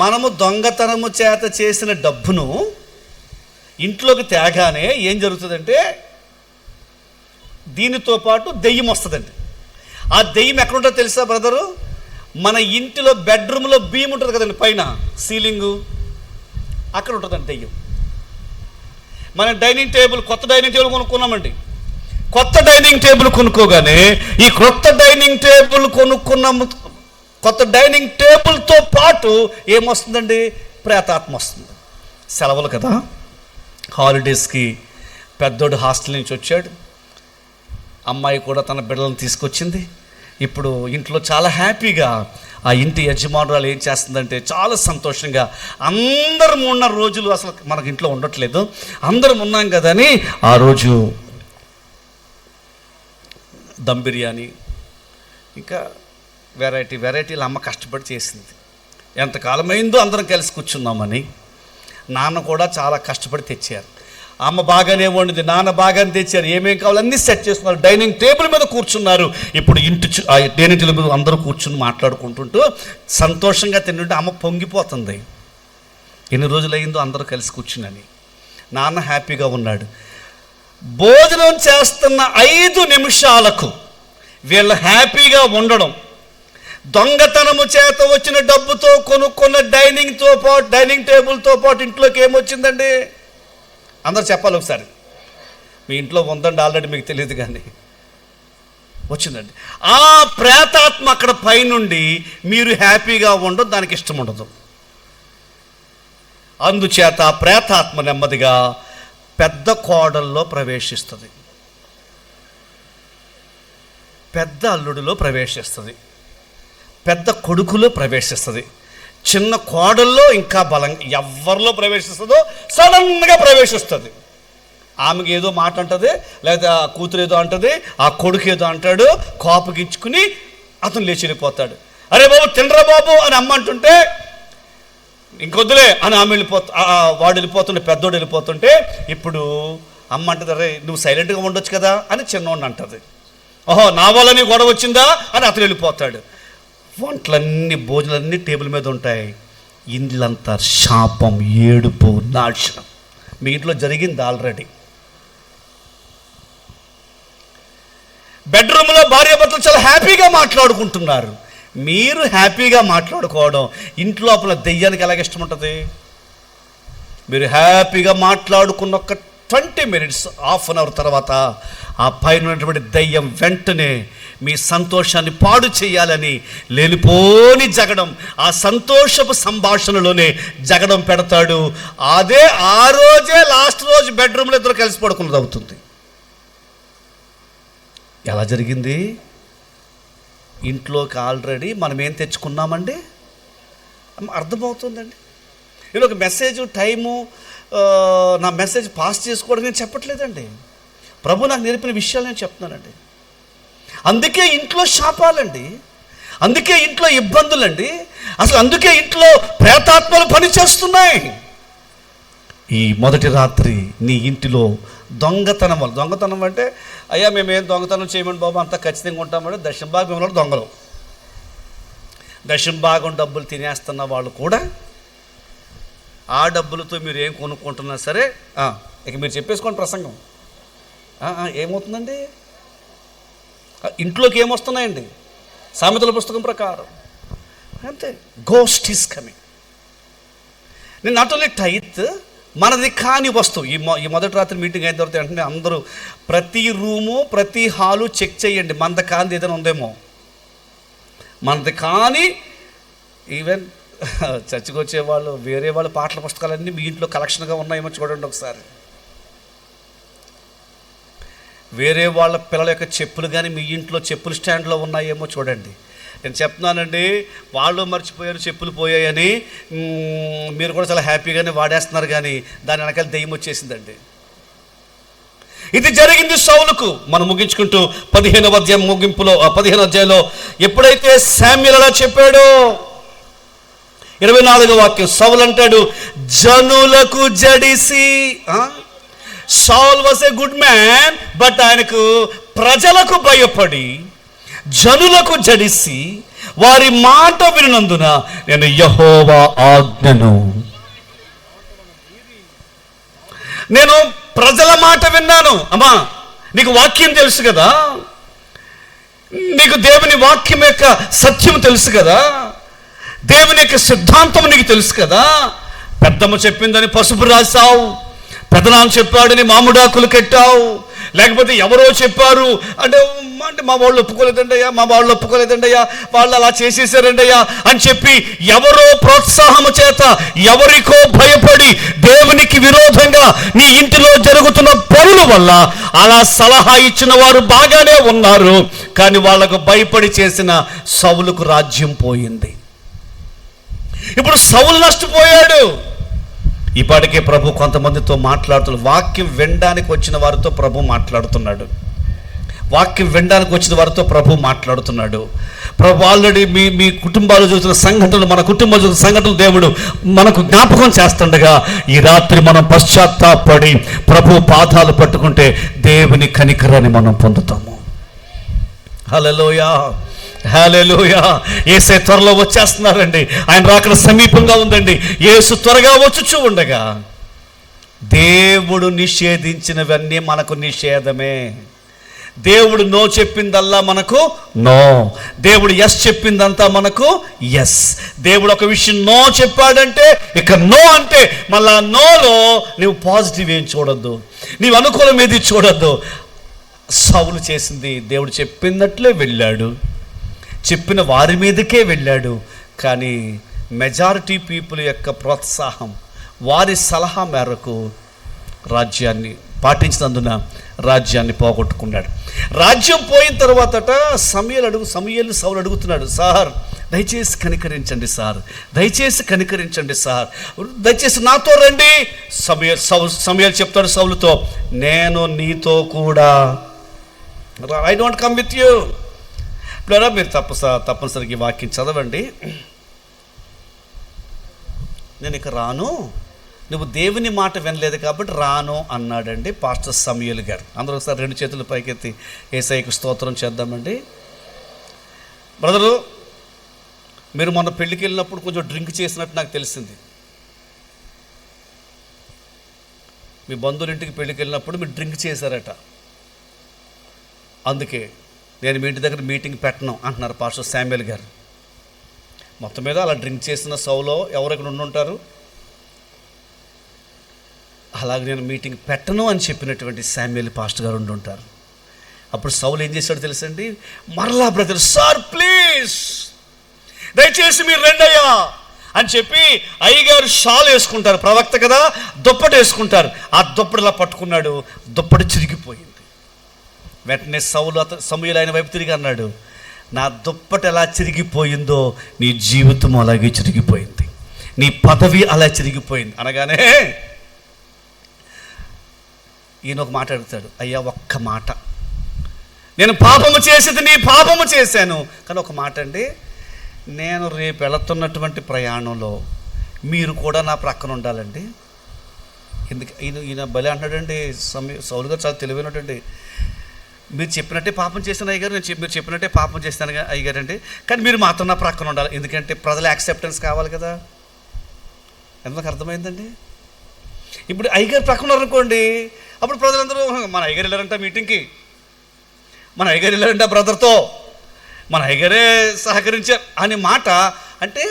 మనము దొంగతనము చేత చేసిన డబ్బును ఇంట్లోకి తేగానే ఏం జరుగుతుందంటే దీనితో పాటు దెయ్యం వస్తుందండి. ఆ దెయ్యం ఎక్కడుంటుందో తెలుసా బ్రదరు? మన ఇంటిలో బెడ్రూమ్లో బీమ్ ఉంటుంది కదండి, పైన సీలింగు, అక్కడ ఉంటుందండి దెయ్యం. మన డైనింగ్ టేబుల్, కొత్త డైనింగ్ టేబుల్ కొనుక్కున్నామండి. కొత్త డైనింగ్ టేబుల్ కొనుక్కోగానే ఈ కొత్త డైనింగ్ టేబుల్తో పాటు ఏమొస్తుందండి? ప్రేతాత్మ వస్తుంది. సెలవులు కదా, హాలిడేస్కి పెద్దోడు హాస్టల్ నుంచి వచ్చాడు, అమ్మాయి కూడా తన బిడ్డలను తీసుకొచ్చింది. ఇప్పుడు ఇంట్లో చాలా హ్యాపీగా ఆ ఇంటి యజమానురాలు ఏం చేస్తుందంటే చాలా సంతోషంగా, అందరం ఉన్న రోజులు అసలు మనకి ఇంట్లో ఉండట్లేదు, అందరం ఉన్నాం కదా అని ఆ రోజు దమ్ బిర్యానీ ఇంకా వెరైటీలు అమ్మ కష్టపడి చేసింది. ఎంతకాలమైందో అందరం కలిసి కూర్చున్నామని. నాన్న కూడా చాలా కష్టపడి తెచ్చారు. అమ్మ బాగానే వండింది, నాన్న బాగానే తెచ్చారు, ఏమేం కావాలో అన్నీ సెట్ చేస్తున్నారు. డైనింగ్ టేబుల్ మీద కూర్చున్నారు. ఇప్పుడు డైనింగ్ టేబుల్ మీద అందరూ కూర్చుని మాట్లాడుకుంటుంటూ సంతోషంగా తింటుంటే అమ్మ పొంగిపోతుంది. ఎన్ని రోజులైందో అందరూ కలిసి కూర్చుని. నాన్న హ్యాపీగా ఉన్నాడు. భోజనం చేస్తున్న 5 నిమిషాలకు వీళ్ళు హ్యాపీగా ఉండడం, దొంగతనము చేత వచ్చిన డబ్బుతో కొనుక్కున్న డైనింగ్ టేబుల్తో పాటు ఇంట్లోకి ఏమొచ్చిందండి? అందరు చెప్పాలి ఒకసారి. మీ ఇంట్లో ఉందండి ఆల్రెడీ, మీకు తెలియదు కానీ వచ్చిందండి. ఆ ప్రేతాత్మ అక్కడ పైనుండి మీరు హ్యాపీగా ఉండదు, దానికి ఇష్టం ఉండదు. అందుచేత ఆ ప్రేతాత్మ నెమ్మదిగా పెద్ద కోడల్లో ప్రవేశిస్తుంది, పెద్ద అల్లుడిలో ప్రవేశిస్తుంది, పెద్ద కొడుకులో ప్రవేశిస్తుంది, చిన్న కోడల్లో ఇంకా బలంగా ఎవరిలో ప్రవేశిస్తుందో సడన్గా ప్రవేశిస్తుంది. ఆమెకి ఏదో మాట అంటుంది, లేదా ఆ కూతురు ఏదో అంటుంది, ఆ కొడుకు ఏదో అంటాడు, కోపగించుకుని అతను లేచి వెళ్ళిపోతాడు. అరే బాబు తినరా బాబు అని అమ్మ అంటుంటే ఇంకొద్దులే అని వాడు వెళ్ళిపోతుంటే, పెద్దోడు వెళ్ళిపోతుంటే ఇప్పుడు అమ్మ అంటుంది, అరే నువ్వు సైలెంట్గా ఉండొచ్చు కదా అని చిన్నోడిని అంటుంది. ఓహో నా వల్ల నీ గొడవ వచ్చిందా అని అతను వెళ్ళిపోతాడు. వంటలన్నీ భోజనాలన్నీ టేబుల్ మీద ఉంటాయి. ఇండ్లంతా శాపం, ఏడుపు, నాశనం. మీ ఇంట్లో జరిగింది ఆల్రెడీ. బెడ్రూమ్లో భార్యాభర్తలు చాలా హ్యాపీగా మాట్లాడుకుంటున్నారు. మీరు హ్యాపీగా మాట్లాడుకోవడం ఇంట్లో లోపల దెయ్యానికి ఎలాగ ఇష్టం ఉంటుంది? మీరు హ్యాపీగా మాట్లాడుకున్న ఒక 20 మినిట్స్, హాఫ్ అన్ అవర్ తర్వాత ఆ పైన ఉన్నటువంటి దయ్యం వెంటనే మీ సంతోషాన్ని పాడు చేయాలని లేనిపోని జగడం, ఆ సంతోషపు సంభాషణలోనే జగడం పెడతాడు. అదే ఆ రోజే లాస్ట్ రోజు బెడ్రూమ్లో ఇద్దరు కలిసి పడుకున్నది అవుతుంది. ఎలా జరిగింది? ఇంట్లోకి ఆల్రెడీ మనం ఏం తెచ్చుకున్నామండి? అర్థమవుతుందండి. నేను ఒక మెసేజ్ టైము నా మెసేజ్ పాస్ చేసుకోవడం నేను చెప్పట్లేదండి. ప్రభు నాకు నేర్పిన విషయాలు నేను చెప్తున్నానండి. అందుకే ఇంట్లో శాపాలండి, అందుకే ఇంట్లో ఇబ్బందులండి, అసలు అందుకే ఇంట్లో ప్రేతాత్మలు పనిచేస్తున్నాయి. ఈ మొదటి రాత్రి నీ ఇంటిలో దొంగతనం అంటే అయ్యా మేమేం దొంగతనం చేయమని బాబు, అంతా ఖచ్చితంగా ఉంటామంటే దశంభాగం మిమ్మల్ని దొంగలు, దశంభాగం డబ్బులు తినేస్తున్న వాళ్ళు కూడా ఆ డబ్బులతో మీరు ఏం కొనుక్కుంటున్నా సరే ఇక మీరు చెప్పేసుకోండి ప్రసంగం. ఏమవుతుందండి? ఇంట్లోకి ఏమొస్తున్నాయండి? సామెతల పుస్తకం ప్రకారం అంతే. Ghost is coming. నేను నాట్ ఓన్లీ టైత్, మనది కాని వస్తువు. ఈ మొదటి రాత్రి మీటింగ్ అయిన తర్వాత వెంటనే అందరూ ప్రతి రూము ప్రతి హాలు చెక్ చేయండి, మనది కానిది ఏదైనా ఉందేమో. మనది కానీ ఈవెన్ చర్చికి వచ్చేవాళ్ళు వేరే వాళ్ళ పాటల పుస్తకాలన్నీ మీ ఇంట్లో కలెక్షన్గా ఉన్నాయేమో చూడండి ఒకసారి. వేరే వాళ్ళ పిల్లల యొక్క చెప్పులు కానీ మీ ఇంట్లో చెప్పులు స్టాండ్లో ఉన్నాయేమో చూడండి. నేను చెప్తున్నానండి, వాళ్ళు మర్చిపోయారు చెప్పులు పోయాయని, మీరు కూడా చాలా హ్యాపీగానే వాడేస్తున్నారు, కానీ దాని వెనకాల దెయ్యం వచ్చేసిందండి. ఇది జరిగింది సౌలుకు. మనం ముగించుకుంటూ 15వ అధ్యాయం ముగింపులో 15వ అధ్యాయంలో ఎప్పుడైతే శామ్యూయల్ అలా చెప్పాడో 24వ వాక్యం, సౌలు అంటాడు, జనులకు జడిసి. Saul was a good man, but ఆయనకు ప్రజలకు భయపడి జనులకు జడిసి వారి మాట వినందున నేను యెహోవా ఆజ్ఞను, నేను ప్రజల మాట విన్నాను. అమ్మా, నీకు వాక్యం తెలుసు కదా, నీకు దేవుని వాక్యం యొక్క సత్యం తెలుసు కదా, దేవుని యొక్క సిద్ధాంతం నీకు తెలుసు కదా. పెద్దమ్మ చెప్పిందని పసుపు రాసావు, పెదనాన్న చెప్పాడని మామిడాకులు కట్టావు, లేకపోతే ఎవరో చెప్పారు అంటే మా వాళ్ళు ఒప్పుకోలేదండయ్యా, మా వాళ్ళు ఒప్పుకోలేదండయ్యా, వాళ్ళు అలా చేసేసారండయ్యా అని చెప్పి ఎవరో ప్రోత్సాహము చేత ఎవరికో భయపడి దేవునికి విరోధంగా నీ ఇంటిలో జరుగుతున్న పనుల వల్ల అలా సలహా ఇచ్చిన వారు బాగానే ఉన్నారు, కానీ వాళ్ళకు భయపడి చేసిన సౌలుకు రాజ్యం పోయింది. ఇప్పుడు సౌలు నష్టపోయాడు. ఇప్పటికే ప్రభు కొంతమందితో మాట్లాడుతున్నాడు. వాక్యం వినడానికి వచ్చిన వారితో ప్రభు మాట్లాడుతున్నాడు. వాక్యం వినడానికి వచ్చిన వారితో ప్రభు మాట్లాడుతున్నాడు. ప్రభు ఆల్రెడీ మీ కుటుంబాలు చూసిన సంఘటనలు, మన కుటుంబాలు చూసిన సంఘటనలు దేవుడు మనకు జ్ఞాపకం చేస్తుండగా ఈ రాత్రి మనం పశ్చాత్తాపడి ప్రభు పాదాలు పట్టుకుంటే దేవుని కనికరాన్ని మనం పొందుతాము. హల్లెలూయా, హల్లెలూయా. యేసు త్వరలో వచ్చేస్తున్నారండి. ఆయన రాకడ సమీపంగా ఉందండి. యేసు త్వరగా వచ్చుచూ ఉండగా దేవుడు నిషేధించినవన్నీ మనకు నిషేధమే. దేవుడు నో చెప్పిందల్లా మనకు నో, దేవుడు ఎస్ చెప్పిందంతా మనకు ఎస్. దేవుడు ఒక విషయం నో చెప్పాడంటే ఇక నో అంటే మళ్ళా నోలో నువ్వు పాజిటివ్ ఏం చూడొద్దు, నీవు అనుకూలం ఏది చూడొద్దు. సౌలు చేసింది, దేవుడు చెప్పినట్లే వెళ్ళాడు, చెప్పిన వారి మీదకే వెళ్ళాడు. కానీ మెజారిటీ పీపుల్ యొక్క ప్రోత్సాహం, వారి సలహా మేరకు రాజ్యాన్ని పాటించినందున రాజ్యాన్ని పోగొట్టుకున్నాడు. రాజ్యం పోయిన తర్వాతట సమూయేలు సౌలు అడుగుతున్నాడు, సార్ దయచేసి కనికరించండి సార్, దయచేసి కనికరించండి సార్, దయచేసి నాతో రండి. సమూయేలు చెప్తాడు సౌలుతో, నేను నీతో కూడా, I don't come with you. ఇప్పుడు మీరు తప్పనిసరిగా వాక్యం చదవండి. నేను ఇక రాను, నువ్వు దేవుని మాట వినలేదు కాబట్టి రాను అన్నాడండి పాస్టర్ సమూయేలు గారు. అందరూ ఒకసారి 2 చేతులు పైకెత్తి యేసయ్యకు స్తోత్రం చేద్దామండి. బ్రదరు, మీరు మొన్న పెళ్ళికి వెళ్ళినప్పుడు కొంచెం డ్రింక్ చేసినట్టు నాకు తెలిసింది. మీ బంధువుల ఇంటికి పెళ్ళికి వెళ్ళినప్పుడు మీరు డ్రింక్ చేశారట. అందుకే నేను మీ ఇంటి దగ్గర మీటింగ్ పెట్టను అంటున్నారు పాస్టర్ శామ్యూయల్ గారు. మొత్తం మీద అలా డ్రింక్ చేసిన సౌలో ఎవరెక్కడ ఉండుంటారు. అలాగే నేను మీటింగ్ పెట్టను అని చెప్పినటువంటి శామ్యూయల్ పాస్టర్ గారు ఉండుంటారు. అప్పుడు సౌలు ఏం చేశాడో తెలుసండి, మరలా బ్రదర్ సార్ ప్లీజ్ దయచేసి మీరు రెండయ్యా అని చెప్పి అయ్యగారు షాల్ వేసుకుంటారు, ప్రవక్త కదా, దుప్పటి వేసుకుంటారు. ఆ దుప్పటి ఇలా పట్టుకున్నాడు, దుప్పటి చిరిగిపోయింది. వెంటనే సమూయేలు ఆయన వైపు తిరిగి అన్నాడు, నా దుప్పటి ఎలా చిరిగిపోయిందో నీ జీవితం అలాగే చిరిగిపోయింది, నీ పదవి అలా చిరిగిపోయింది అనగానే ఈయన ఒక మాట అడుగుతాడు, అయ్యా ఒక్క మాట, నేను పాపము చేసేది నీ పాపము చేశాను, కానీ ఒక మాట అండి, నేను రేపు వెళుతున్నటువంటి ప్రయాణంలో మీరు కూడా నా ప్రక్కన ఉండాలండి. ఎందుకు ఈయన బలి అంటున్నాడండి. సౌలు గారు చాలా తెలివైనటువంటి, మీరు చెప్పినట్టే పాపం చేశాను అయ్యగారు, మీరు చెప్పినట్టే పాపం చేస్తాను అయ్యగారండి, కానీ మీరు మాత్రం నా ప్రక్కన ఉండాలి, ఎందుకంటే ప్రజల యాక్సెప్టెన్స్ కావాలి కదా. ఎందుకు అర్థమైందండి? ఇప్పుడు అయ్యగారు ప్రక్కన ఉన్నారనుకోండి, అప్పుడు ప్రజలందరూ మన అయ్యగారు వెళ్ళారంట మీటింగ్కి, మన అయ్యగారు వెళ్ళారంట బ్రదర్తో, మన అయ్యగారే సహకరించారు అని మాట. అంటే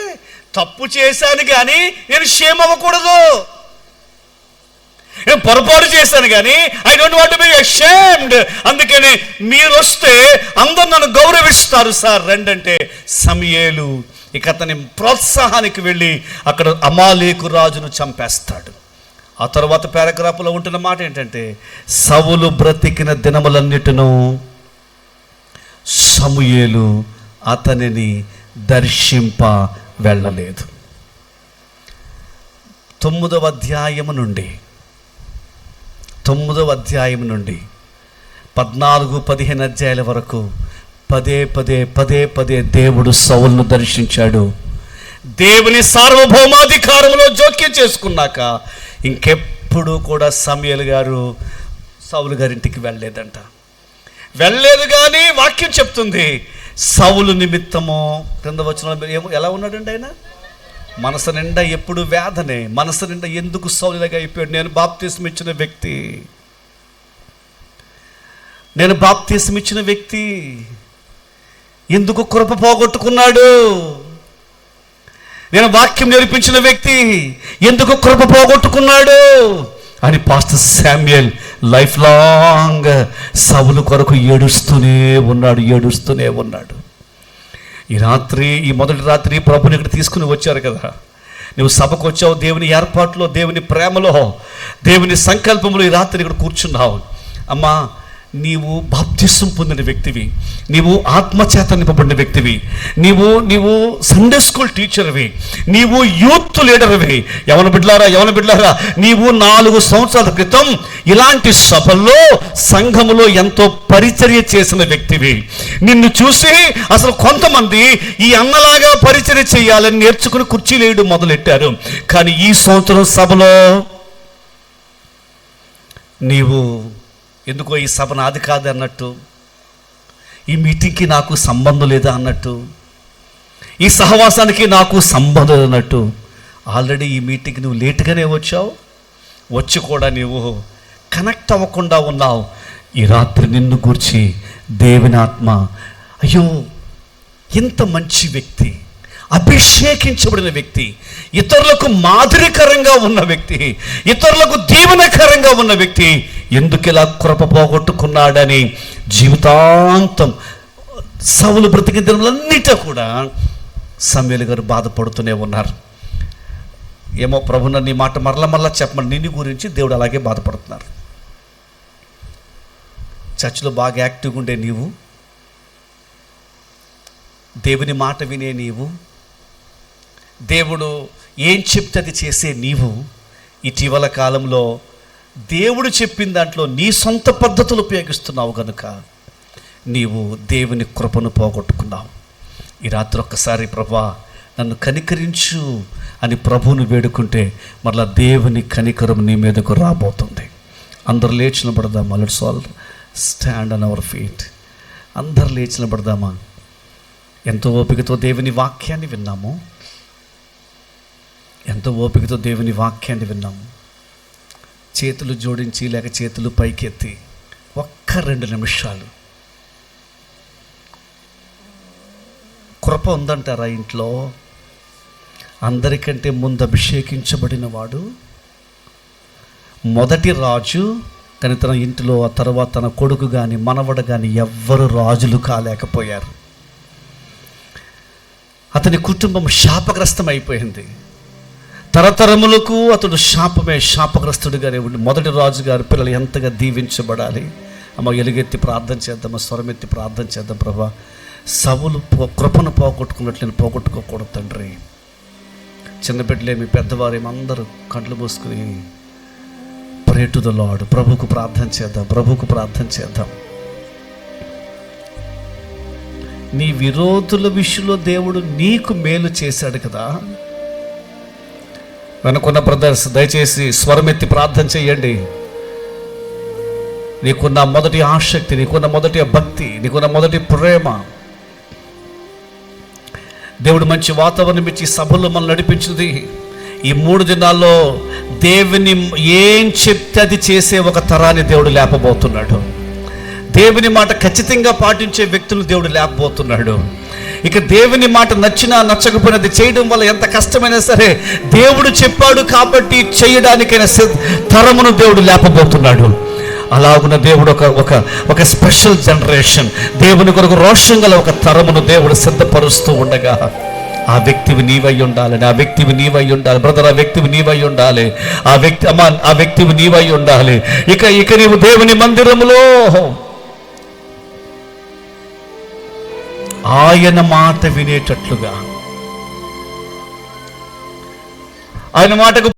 తప్పు చేశాను కానీ నేను షేమ్ అవ్వకూడదు, నేను పొరపాటు చేశాను కానీ I don't want be ashamed. అందుకని మీరు వస్తే అందరు నన్ను గౌరవిస్తారు సార్ రండంటే సమూయేలు ఇక అతని ప్రోత్సాహానికి వెళ్ళి అక్కడ అమాలేకు రాజును చంపేస్తాడు. ఆ తర్వాత పారాగ్రాఫ్లో ఉంటున్న మాట ఏంటంటే, సౌలు బ్రతికిన దినములన్నిటిను సమూయేలు అతనిని దర్శింప వెళ్ళలేదు. 9వ అధ్యాయము నుండి 14-15 అధ్యాయాల వరకు పదే దేవుడు సౌలును దర్శించాడు. దేవుని సార్వభౌమాధికారంలో జోక్యం చేసుకున్నాక ఇంకెప్పుడు కూడా సమూయేలు గారు సౌలు గారింటికి వెళ్ళలేదంట. వెళ్ళలేదు కానీ వాక్యం చెప్తుంది సౌలు నిమిత్తము క్రింద వచనంలో ఎలా ఉన్నాడండి ఆయన? మనసు నిండా ఎప్పుడు వేదనే, మనసు నిండా ఎందుకు సౌలులాగా అయిపోయాడు. నేను బాప్తిస్మం ఇచ్చిన వ్యక్తి ఎందుకు కృప పోగొట్టుకున్నాడు? నేను వాక్యం నేర్పించిన వ్యక్తి ఎందుకు కృప పోగొట్టుకున్నాడు అని పాస్టర్ శామ్యూయల్ లైఫ్ లాంగ్ సౌలు కొరకు ఏడుస్తూనే ఉన్నాడు. ఈ మొదటి రాత్రి ప్రభుని ఇక్కడ తీసుకుని వచ్చారు కదా, నువ్వు సభకు వచ్చావు, దేవుని ఏర్పాటులో, దేవుని ప్రేమలో, దేవుని సంకల్పంలో ఈ రాత్రి ఇక్కడ కూర్చున్నావు. అమ్మా, నీవు బాప్తిస్మం పొందిన వ్యక్తివి, నీవు ఆత్మచేత నింపబడిన వ్యక్తివి, నీవు సండే స్కూల్ టీచర్వి, నీవు యూత్ లీడర్వి. యవన బిడ్డలారా, నీవు 4 సంవత్సరాల క్రితం ఇలాంటి సభల్లో సంఘములో ఎంతో పరిచర్య చేసిన వ్యక్తివి. నిన్ను చూసి అసలు కొంతమంది ఈ అన్నలాగా పరిచర్య చేయాలని నేర్చుకుని కుర్చీలు వేయడం మొదలెట్టారు. కానీ ఈ సంవత్సరం సభలో నీవు ఎందుకో ఈ సభ నాది కాదు అన్నట్టు, ఈ మీటింగ్కి నాకు సంబంధం లేదా అన్నట్టు, ఈ సహవాసానికి నాకు సంబంధం అన్నట్టు, ఆల్రెడీ ఈ మీటింగ్కి నువ్వు లేటుగానే వచ్చి కూడా నీవు కనెక్ట్ అవ్వకుండా ఉన్నావు. ఈ రాత్రి నిన్ను గూర్చి దేవుని ఆత్మ, అయ్యో ఇంత మంచి వ్యక్తి, అభిషేకించబడిన వ్యక్తి, ఇతరులకు మాదిరికరంగా ఉన్న వ్యక్తి, ఇతరులకు దీవెనకరంగా ఉన్న వ్యక్తి ఎందుకు ఇలా కృప పోగొట్టుకున్నాడని జీవితాంతం సౌలు బ్రతికిన దినములన్నిటా కూడా సమూయేలు గారు బాధపడుతూనే ఉన్నారు. ఏమో ప్రభు నన్ను ఈ మాట మరలా చెప్పమని నిన్ను గురించి దేవుడు అలాగే బాధపడుతున్నారు. చర్చిలో బాగా యాక్టివ్గా ఉండే నీవు, దేవుని మాట వినే నీవు, దేవుడు ఏం చెప్తే అది చేసే నీవు, ఇటీవల కాలంలో దేవుడు చెప్పిన దాంట్లో నీ సొంత పద్ధతులు ఉపయోగిస్తున్నావు కనుక నీవు దేవుని కృపను పోగొట్టుకున్నావు. ఈ రాత్రి ఒక్కసారి ప్రభువా నన్ను కనికరించు అని ప్రభువును వేడుకుంటే మరలా దేవుని కనికరం నీ మీదకు రాబోతుంది. అందరు లేచి నిలబడదామా? Let's all stand on our feet. అందరు లేచి నిలబడదామా? ఎంతో ఓపికతో దేవుని వాక్యాన్ని విన్నాము, చేతులు జోడించి లేక చేతులు పైకెత్తి ఒక్క 2 నిమిషాలు కృప ఉందంటారా ఇంట్లో? అందరికంటే ముందు అభిషేకించబడిన వాడు మొదటి రాజు, కానీ తన ఇంటిలో ఆ తర్వాత తన కొడుకు కానీ మనవడు కానీ ఎవ్వరు రాజులు కాలేకపోయారు. అతని కుటుంబం శాపగ్రస్తం అయిపోయింది. తరతరములకు అతడు శాపగ్రస్తుడిగానే ఉండి మొదటి రాజు గారి పిల్లలు ఎంతగా దీవించబడాలి. అమ్మ ఎలుగెత్తి ప్రార్థన చేద్దాం, స్వరమెత్తి ప్రార్థన చేద్దాం. ప్రభా, సౌలు కృపను పోగొట్టుకున్నట్లు నేను పోగొట్టుకోకూడదు తండ్రి. చిన్న బిడ్డలేమి పెద్దవారేమి అందరూ కంట్లు మూసుకుని ప్రే టు ద లార్డ్. ప్రభువుకు ప్రార్థన చేద్దాం. నీ విరోధుల విషయంలో దేవుడు నీకు మేలు చేశాడు కదా. వెనుకున్న బ్రదర్స్ దయచేసి స్వరమెత్తి ప్రార్థన చేయండి. నీకున్న మొదటి ఆసక్తి, నీకున్న మొదటి భక్తి, నీకున్న మొదటి ప్రేమ, దేవుడు మంచి వాతావరణం ఇచ్చి సభలో మనం నడిపించింది. ఈ 3 దినాల్లో దేవుని ఏం చెప్తే అది చేసే ఒక తరాన్ని దేవుడు లేపబోతున్నాడు. దేవుని మాట ఖచ్చితంగా పాటించే వ్యక్తులు దేవుడు లేపబోతున్నాడు. ఇక దేవుని మాట నచ్చినా నచ్చకపోయినది చేయడం వల్ల ఎంత కష్టమైనా సరే దేవుడు చెప్పాడు కాబట్టి చేయడానికైనా తరమును దేవుడు లేపబోతున్నాడు. అలాగున్న దేవుడు ఒక స్పెషల్ జనరేషన్, దేవుని కొరకు రోషం గల ఒక తరమును దేవుడు సిద్ధపరుస్తూ ఉండగా, ఆ వ్యక్తివి నీవై ఉండాలి, ఆ వ్యక్తివి నీవై ఉండాలి బ్రదర్, ఆ వ్యక్తివి నీవై ఉండాలి, ఆ వ్యక్తివి నీవై ఉండాలి. ఇక నీవు దేవుని మందిరములో ఆయన మాట వినేటట్లుగా, ఆయన మాటకు